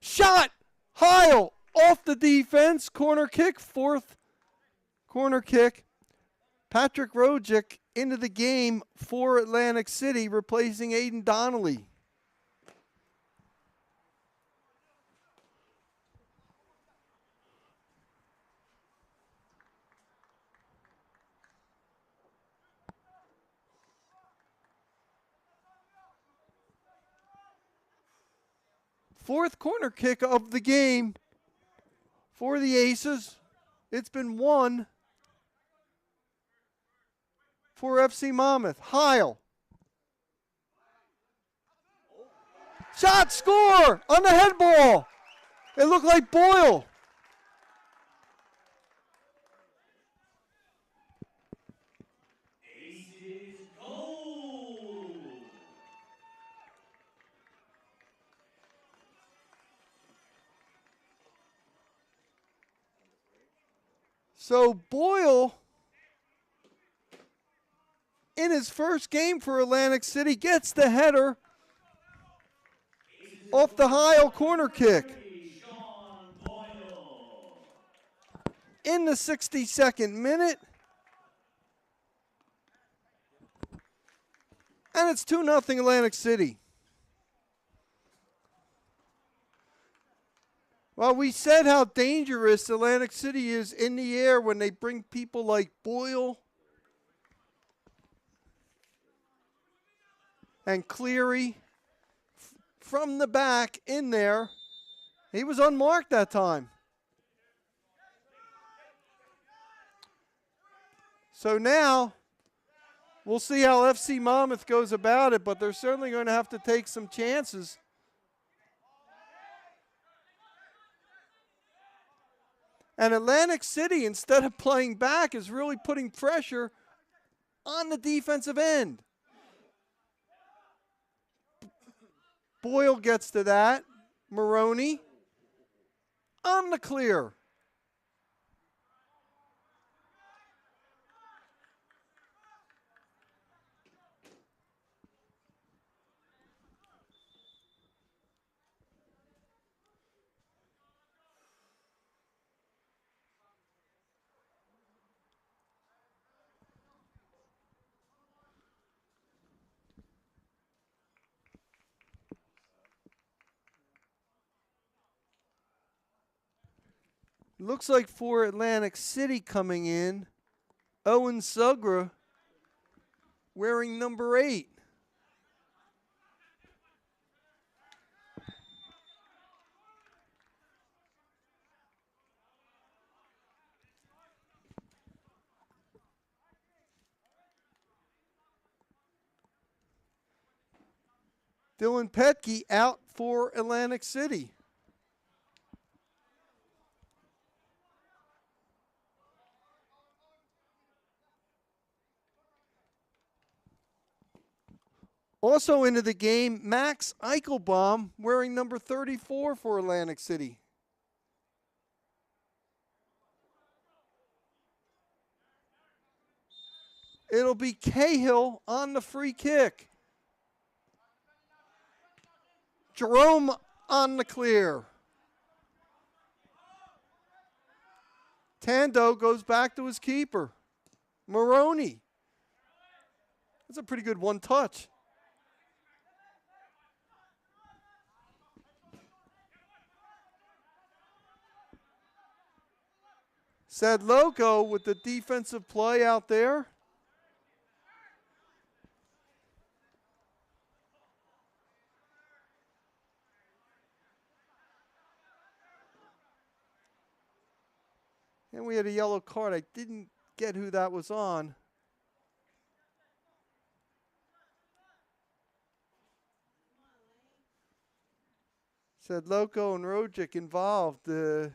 Shot! Heil off the defense. Corner kick, fourth corner kick. Patrick Rojic into the game for Atlantic City, replacing Aiden Donnelly. Fourth corner kick of the game for the Aces. It's been won for FC Monmouth. Heil. Shot, score on the head ball. It looked like Boyle. So Boyle, in his first game for Atlantic City, gets the header off the Heil corner kick. In the 62nd minute. And it's 2-0 Atlantic City. Well, we said how dangerous Atlantic City is in the air when they bring people like Boyle and Cleary from the back in there. He was unmarked that time. So now we'll see how FC Monmouth goes about it, but they're certainly going to have to take some chances. And Atlantic City, instead of playing back, is really putting pressure on the defensive end. Boyle gets to that. Maroney on the clear. Looks like for Atlantic City coming in, Owen Sugra wearing number 8. Dylan Petke out for Atlantic City. Also into the game, Max Eichelbaum wearing number 34 for Atlantic City. It'll be Cahill on the free kick. Jerome on the clear. Tando goes back to his keeper. Maroney That's a pretty good one touch. Said Loco with the defensive play out there. And we had a yellow card. I didn't get who that was on. Said Loco and Rojic involved. And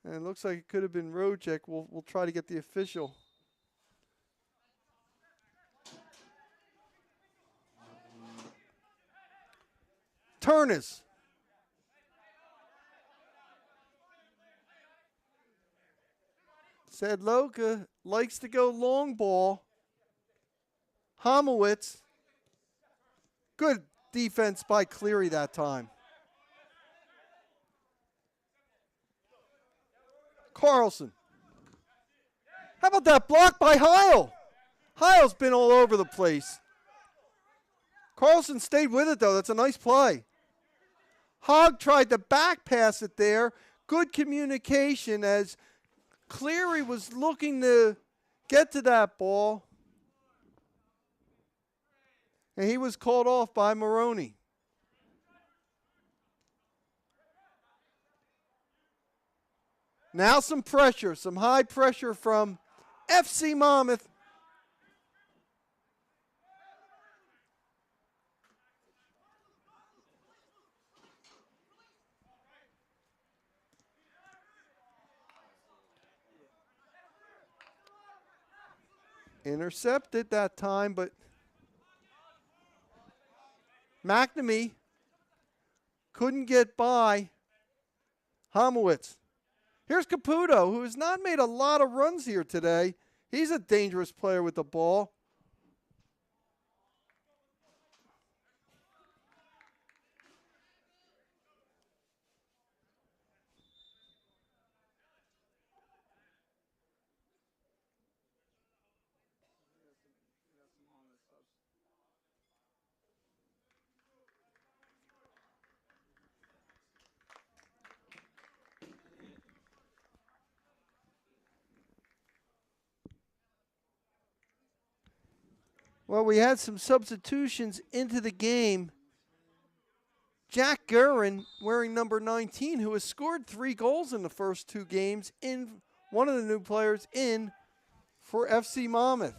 it looks like it could have been Rojic. We'll try to get the official. Turnus. Said Loca likes to go long ball. Homowitz. Good defense by Cleary that time. Carlson. How about that block by Heil? Heil's been all over the place. Carlson stayed with it, though. That's a nice play. Hogg tried to back pass it there. Good communication as Cleary was looking to get to that ball. And he was called off by Maroney. Now some pressure, some high pressure from FC Monmouth. Intercepted that time, but McNamee couldn't get by Homowitz. Here's Caputo, who has not made a lot of runs here today. He's a dangerous player with the ball. Well, we had some substitutions into the game. Jack Guerin, wearing number 19, who has scored 3 goals in the first 2 games, in one of the new players in for FC Monmouth.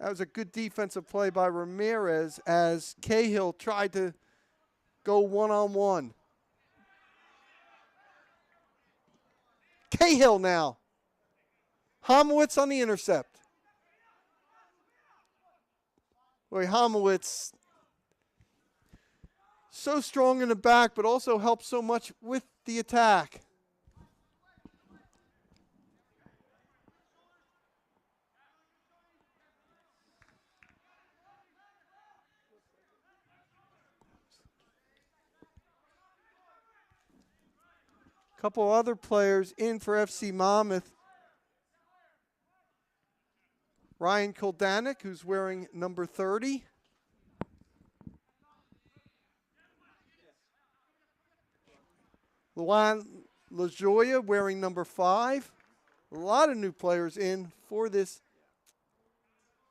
That was a good defensive play by Ramirez as Cahill tried to go one-on-one. Cahill now. Homowitz on the intercept. Boy, Homowitz so strong in the back, but also helps so much with the attack. Couple other players in for FC Monmouth. Ryan Koldanik, who's wearing number 30. Luan LaJoya wearing number 5. A lot of new players in for this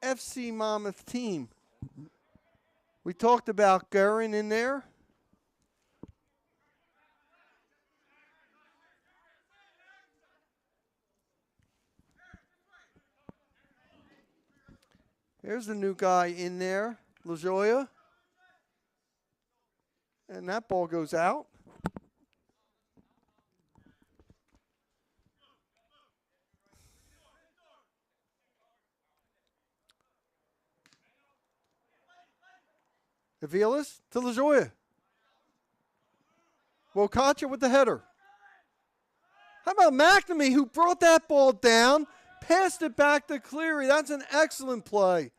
FC Monmouth team. We talked about Guerin in there. There's the new guy in there, LaJoya. And that ball goes out. Aviles to LaJoya. Wokacha with the header. How about McNamee, who brought that ball down, Passed it back to Cleary. That's an excellent play.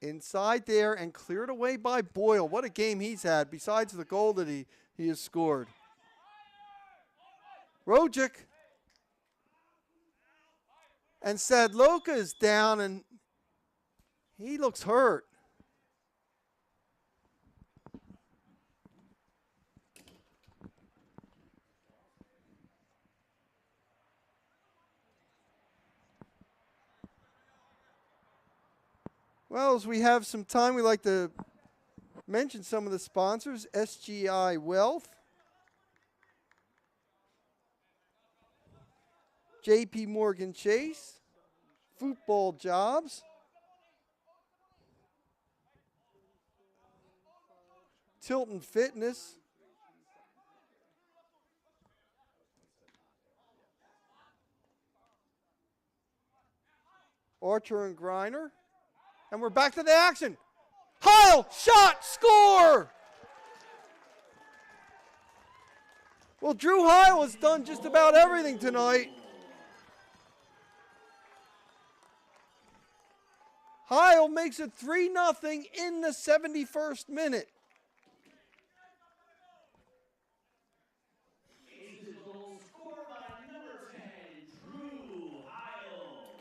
Inside there and cleared away by Boyle. What a game he's had besides the goal that he has scored. Rojic. And Sadloka is down and he looks hurt. Well, as we have some time, we like to mention some of the sponsors. SGI Wealth, JP Morgan Chase, Football Jobs, Tilton Fitness, Archer and Griner. And we're back to the action. Heil, shot, score! Well, Drew Heil has done just about everything tonight. Heil makes it 3-0 in the 71st minute. Aces goal scored by number 10, Drew Heil.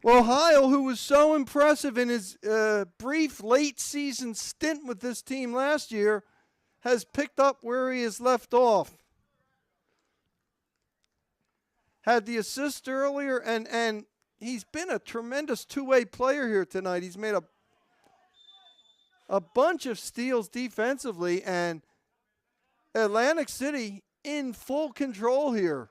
Well, Heil, who was so impressive in his brief late season stint with this team last year, has picked up where he has left off. Had the assist earlier, and he's been a tremendous two-way player here tonight. He's made a bunch of steals defensively, and Atlantic City in full control here.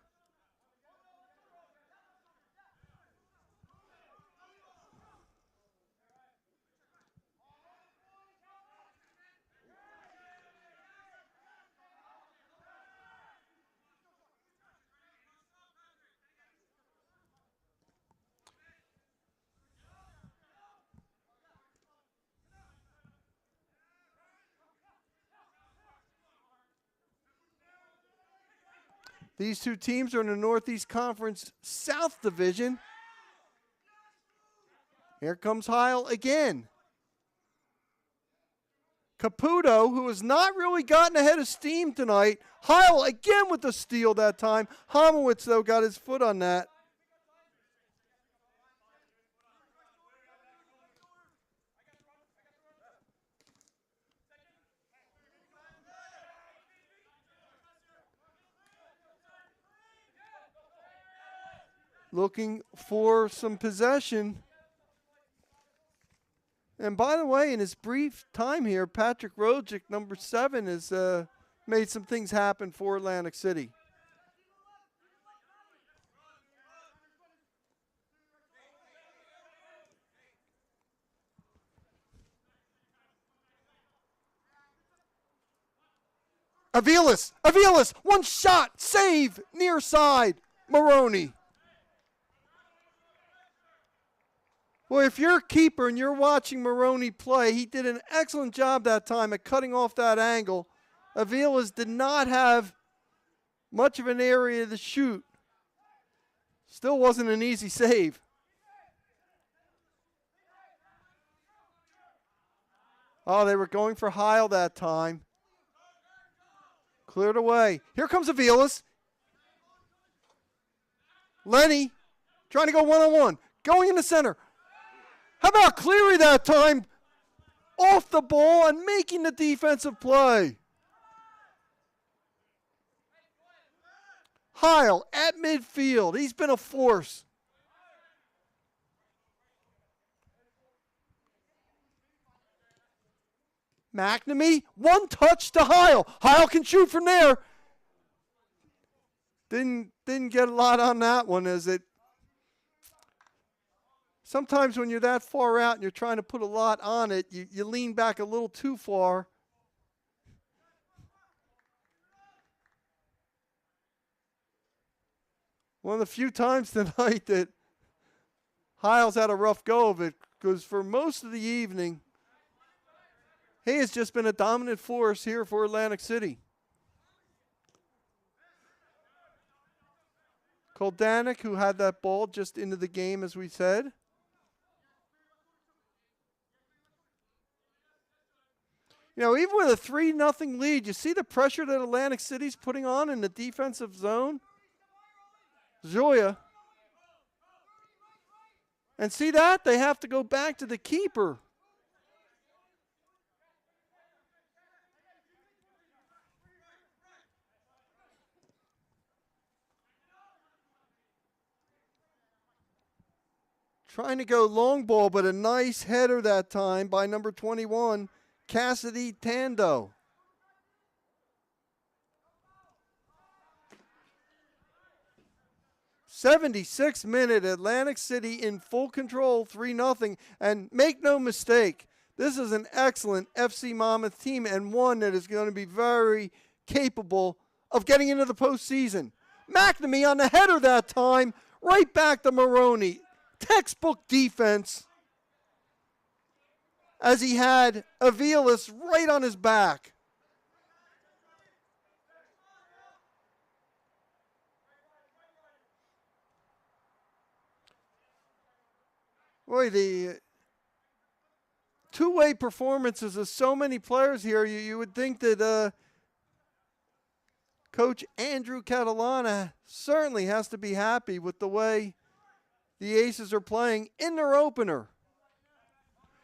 These two teams are in the Northeast Conference South Division. Here comes Heil again. Caputo, who has not really gotten ahead of steam tonight. Heil again with the steal that time. Homowitz, though, got his foot on that. Looking for some possession. And by the way, in his brief time here, Patrick Rojic, number 7, has made some things happen for Atlantic City. Aviles, one shot, save, near side, Maroney. Well, if you're a keeper and you're watching Maroney play, he did an excellent job that time at cutting off that angle. Aviles did not have much of an area to shoot. Still wasn't an easy save. Oh, they were going for Heil that time. Cleared away. Here comes Aviles. Lenny trying to go one-on-one. Going in the center. How about Cleary that time? Off the ball and making the defensive play. Heil at midfield. He's been a force. McNamee, one touch to Heil. Heil can shoot from there. Didn't get a lot on that one, as it. Sometimes when you're that far out and you're trying to put a lot on it, you lean back a little too far. One of the few times tonight that Hiles had a rough go of it because for most of the evening, he has just been a dominant force here for Atlantic City. Koldanik, who had that ball just into the game, as we said. You know, even with a 3-0 lead, you see the pressure that Atlantic City's putting on in the defensive zone? Zoya. And see that? They have to go back to the keeper. Trying to go long ball, but a nice header that time by number 21, Cassidy Tando. '76th minute, Atlantic City in full control, 3-0. And make no mistake, this is an excellent FC Monmouth team and one that is going to be very capable of getting into the postseason. McNamee on the header that time, right back to Maroney. Textbook defense as he had Aviles right on his back. Boy, the two-way performances of so many players here, you would think that Coach Andrew Catalana certainly has to be happy with the way the Aces are playing in their opener.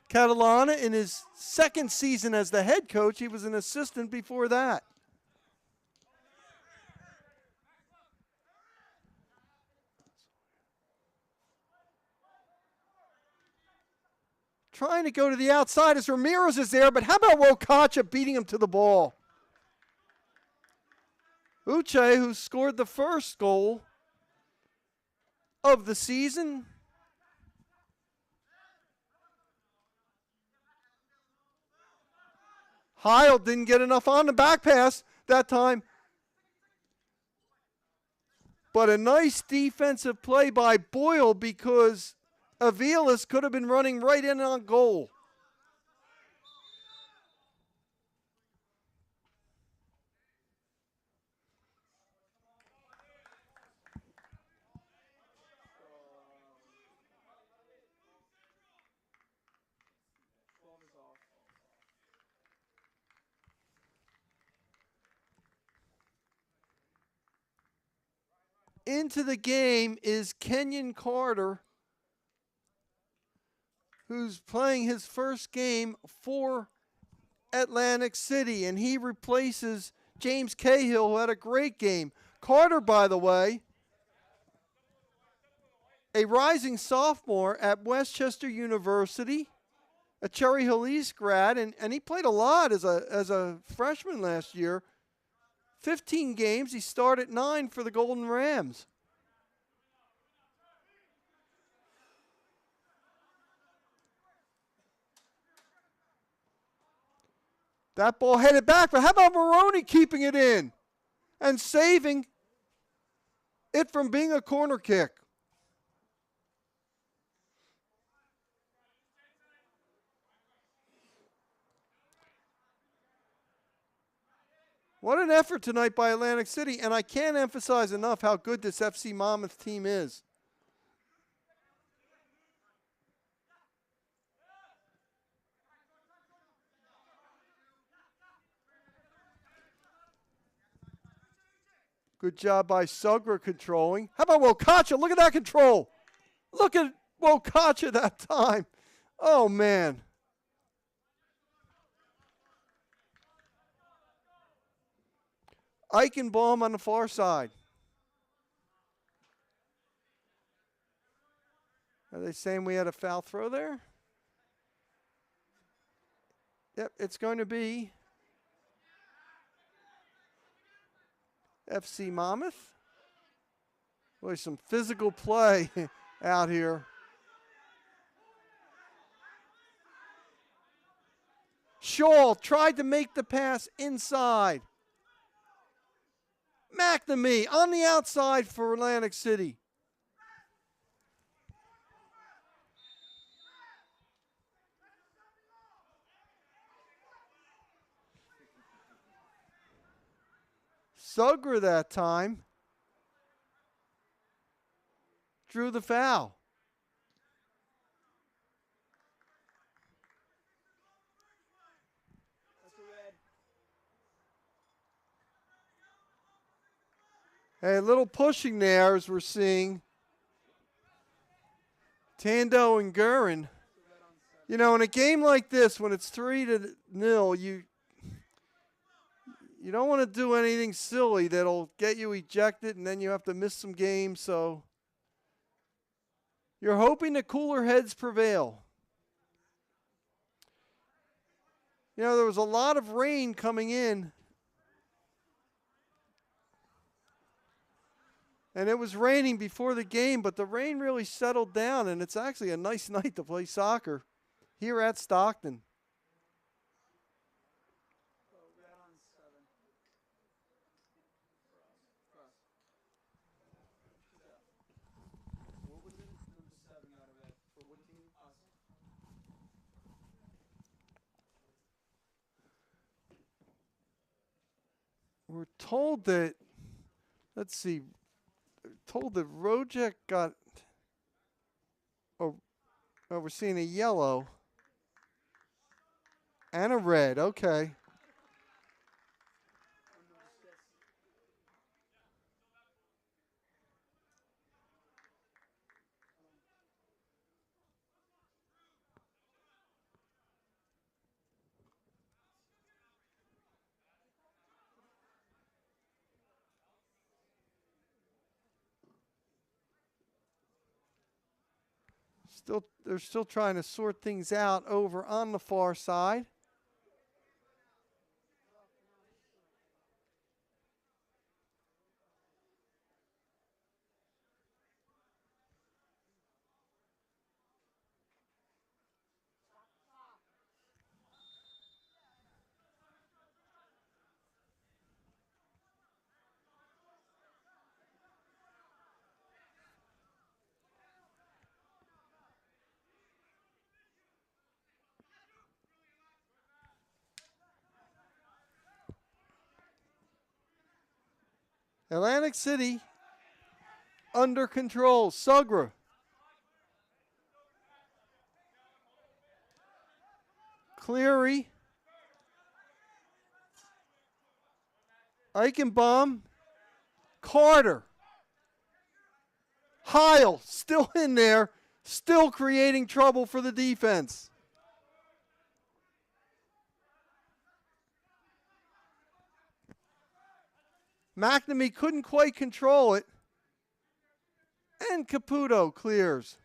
Catalana, in his second season as the head coach, he was an assistant before that. Trying to go to the outside as Ramirez is there, but how about Wokacha beating him to the ball? Uche, who scored the first goal of the season. Heil didn't get enough on the back pass that time. But a nice defensive play by Boyle because Aviles could have been running right in on goal. Into the game is Kenyon Carter, who's playing his first game for Atlantic City, and he replaces James Cahill, who had a great game. Carter, by the way, a rising sophomore at Westchester University, a Cherry Hill East grad, and he played a lot as a freshman last year. 15 games, he started 9 for the Golden Rams. That ball headed back, but how about Maroney keeping it in and saving it from being a corner kick? What an effort tonight by Atlantic City, and I can't emphasize enough how good this FC Monmouth team is. Good job by Sugra controlling. How about Wokacha? Look at that control. Look at Wokacha that time. Oh, man. Eichenbaum on the far side. Are they saying we had a foul throw there? Yep, it's going to be FC Monmouth. Boy, some physical play out here. Shaw tried to make the pass inside. McNamee on the outside for Atlantic City. Sugra that time drew the foul. Hey, a little pushing there as we're seeing Tando and Gurin. You know, in a game like this, when it's 3-0, you don't want to do anything silly that'll get you ejected and then you have to miss some games. So you're hoping the cooler heads prevail. You know, there was a lot of rain coming in. And it was raining before the game, but the rain really settled down, and it's actually a nice night to play soccer here at Stockton. We're told that, let's see, told that Rojek got, oh, we're seeing a yellow and a red. Okay. They're still trying to sort things out over on the far side. Atlantic City under control. Sugra. Cleary. Eichenbaum. Carter. Heil still in there, still creating trouble for the defense. McNamee couldn't quite control it. And Caputo clears.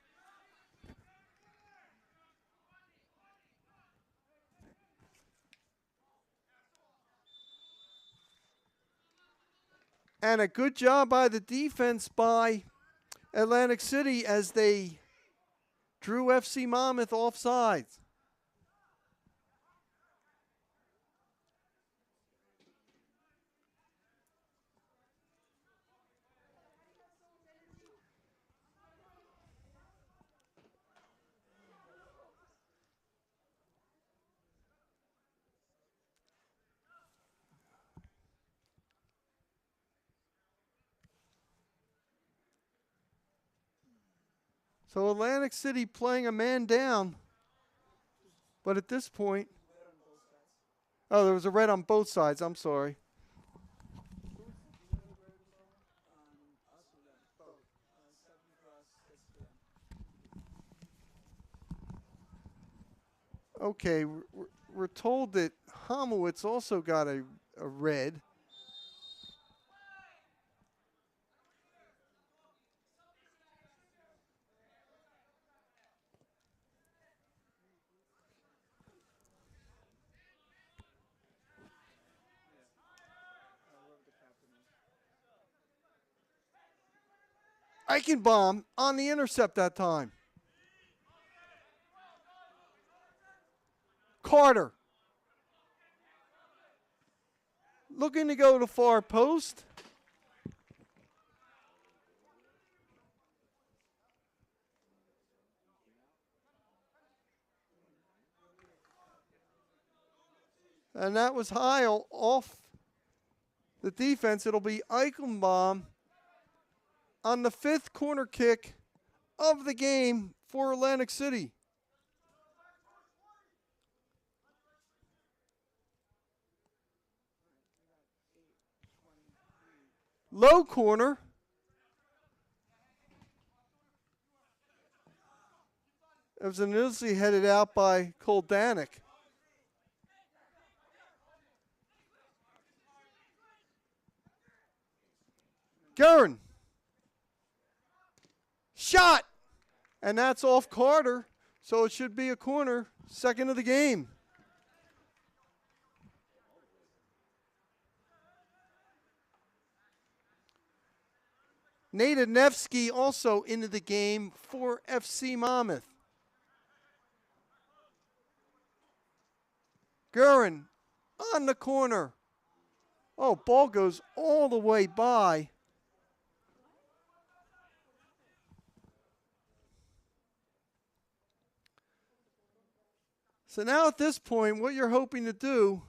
And a good job by the defense by Atlantic City as they drew FC Monmouth offsides. So Atlantic City playing a man down. But at this point, oh, there was a red on both sides. I'm sorry. Okay, we're told that Homowitz also got a red. Eichenbaum on the intercept that time. Carter. Looking to go to far post. And that was Heil off the defense. It'll be Eichenbaum on the 5th corner kick of the game for Atlantic City. Low corner. It was initially headed out by Koldanik. Guerin. Shot. And that's off Carter. So it should be a corner. 2nd of the game. Nate Nevsky also into the game for FC Monmouth. Guerin on the corner. Oh, ball goes all the way by. So now at this point, what you're hoping to do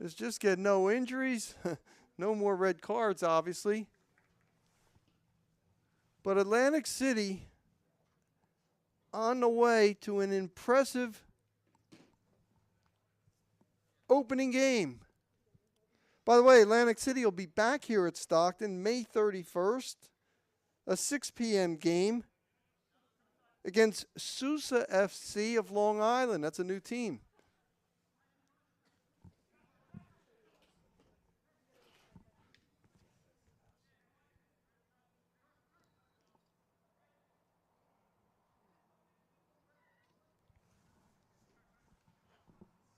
is just get no injuries, no more red cards, obviously. But Atlantic City on the way to an impressive opening game. By the way, Atlantic City will be back here at Stockton May 31st, a 6 p.m. game against Sousa FC of Long Island. That's a new team.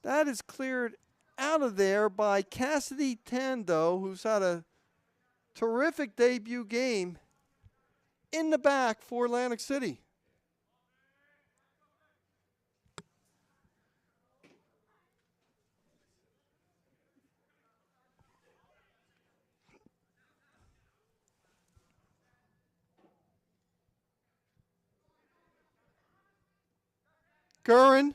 That is cleared out of there by Cassidy Tando, who's had a terrific debut game in the back for Atlantic City. Guerin.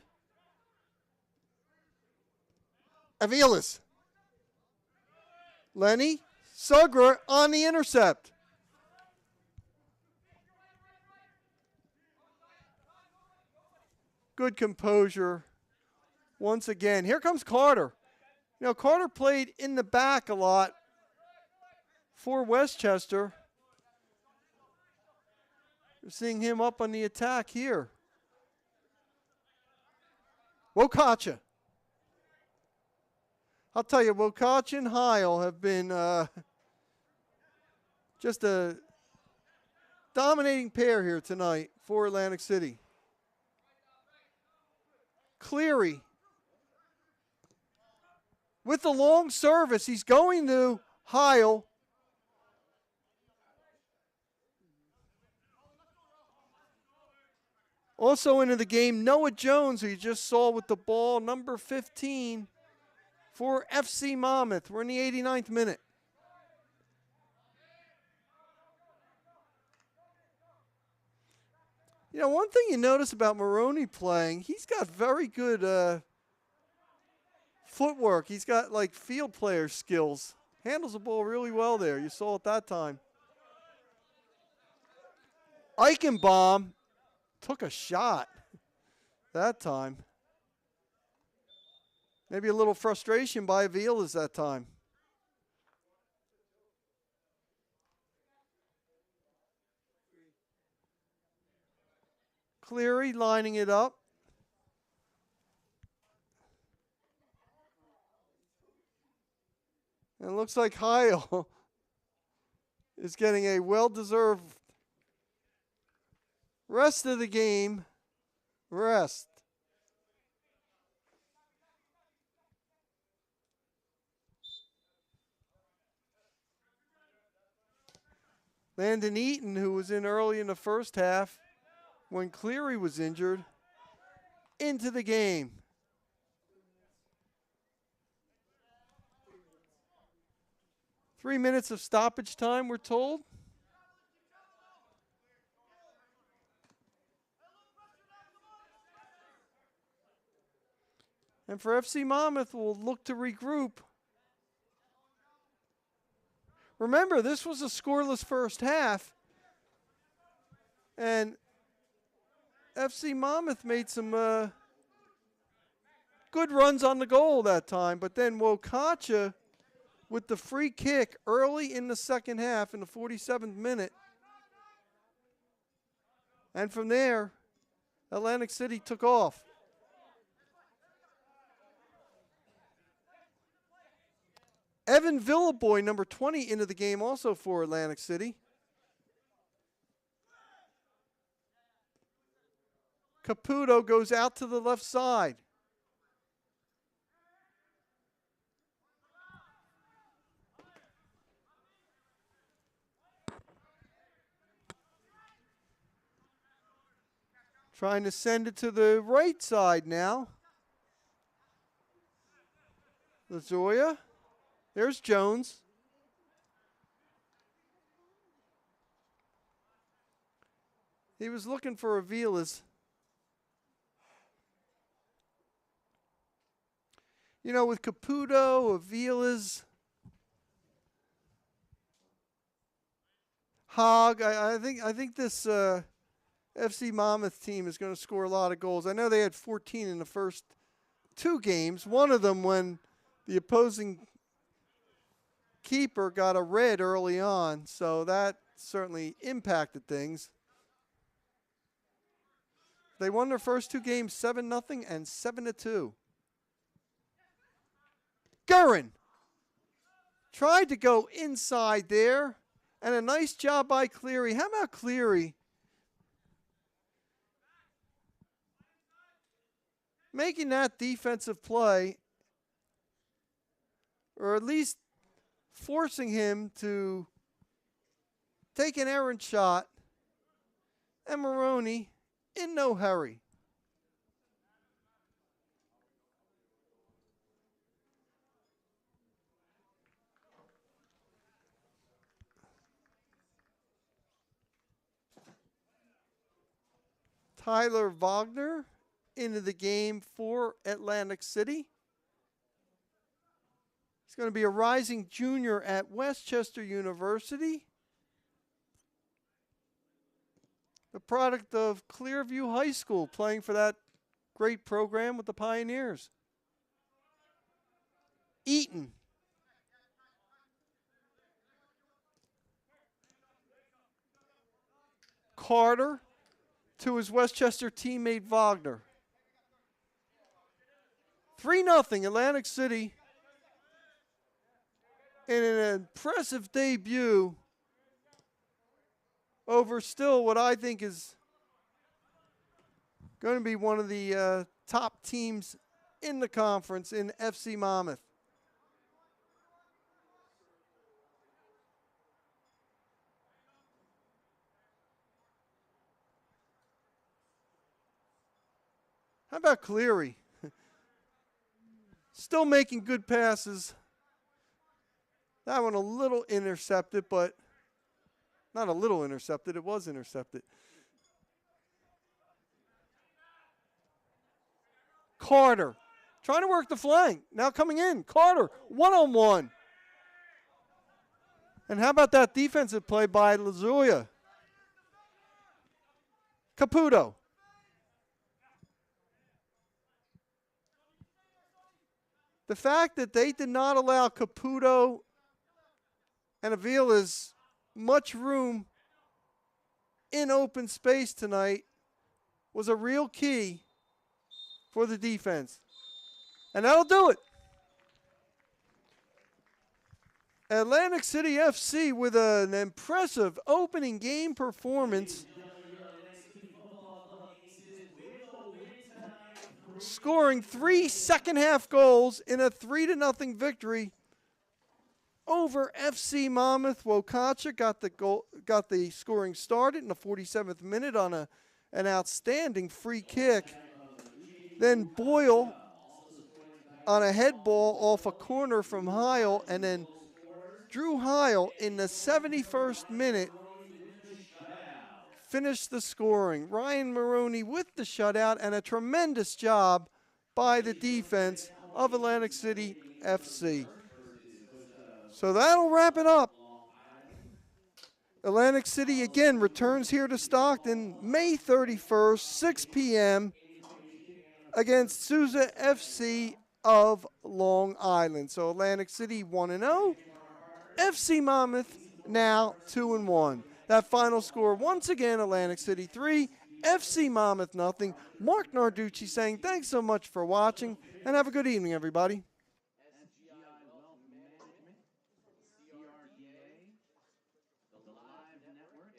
Aviles. Lenny. Sugra on the intercept. Good composure once again. Here comes Carter. You know, Carter played in the back a lot for Westchester. We're seeing him up on the attack here. Wokacha. I'll tell you, Wokacha and Heil have been just a dominating pair here tonight for Atlantic City. Cleary with the long service. He's going to Heil. Also into the game, Noah Jones, who you just saw with the ball, number 15 for FC Monmouth. We're in the 89th minute. You know, one thing you notice about Maroney playing, he's got very good footwork. He's got, like, field player skills. Handles the ball really well there. You saw it that time. Eichenbaum took a shot that time. Maybe a little frustration by Aviles that time. Cleary lining it up. And it looks like Heil is getting a well-deserved rest of the game. Rest. Landon Eaton, who was in early in the first half when Cleary was injured, into the game. Three minutes of stoppage time, we're told. And for FC Monmouth, we'll look to regroup. Remember, this was a scoreless first half. And FC Monmouth made some good runs on the goal that time. But then Wokacha with the free kick early in the second half in the 47th minute. And from there, Atlantic City took off. Evan Villaboy, number 20, into the game also for Atlantic City. Caputo goes out to the left side. Trying to send it to the right side now. LaZoya. There's Jones. He was looking for Avila's. You know, with Caputo, Avila's, Hogg, I think this FC Monmouth team is going to score a lot of goals. I know they had 14 in the first two games. One of them when the opposing keeper got a red early on, so that certainly impacted things. They won their first two games 7-0 and 7-2. Gurin tried to go inside there, and a nice job by Cleary. How about Cleary making that defensive play, or at least forcing him to take an errant shot, and Maroney in no hurry. Tyler Wagner into the game for Atlantic City. He's going to be a rising junior at Westchester University. The product of Clearview High School, playing for that great program with the Pioneers. Eaton. Carter to his Westchester teammate Wagner. 3-0 Atlantic City in an impressive debut over still what I think is going to be one of the top teams in the conference in FC Monmouth. How about Cleary? Still making good passes. That one a little intercepted, but not a little intercepted. It was intercepted. Carter trying to work the flank. Now coming in. Carter, one-on-one. And how about that defensive play by LaZoya? Caputo. The fact that they did not allow Caputo and Avila's much room in open space tonight was a real key for the defense. And that'll do it. Atlantic City FC with an impressive opening game performance, scoring 3 second-half goals in a 3-0 victory over FC Monmouth. Wokacha got the scoring started in the 47th minute on an outstanding free kick. Then Boyle on a head ball off a corner from Heil, and then Drew Heil in the 71st minute finished the scoring. Ryan Maroney with the shutout, and a tremendous job by the defense of Atlantic City FC. So that'll wrap it up. Atlantic City again returns here to Stockton May 31st, 6 p.m. against Sousa FC of Long Island. So Atlantic City 1-0. FC Monmouth now 2-1. That final score, once again, Atlantic City 3, FC Monmouth nothing. Mark Narducci saying thanks so much for watching, and have a good evening, everybody. SGI Wealth Management, CRDA, the Live Network,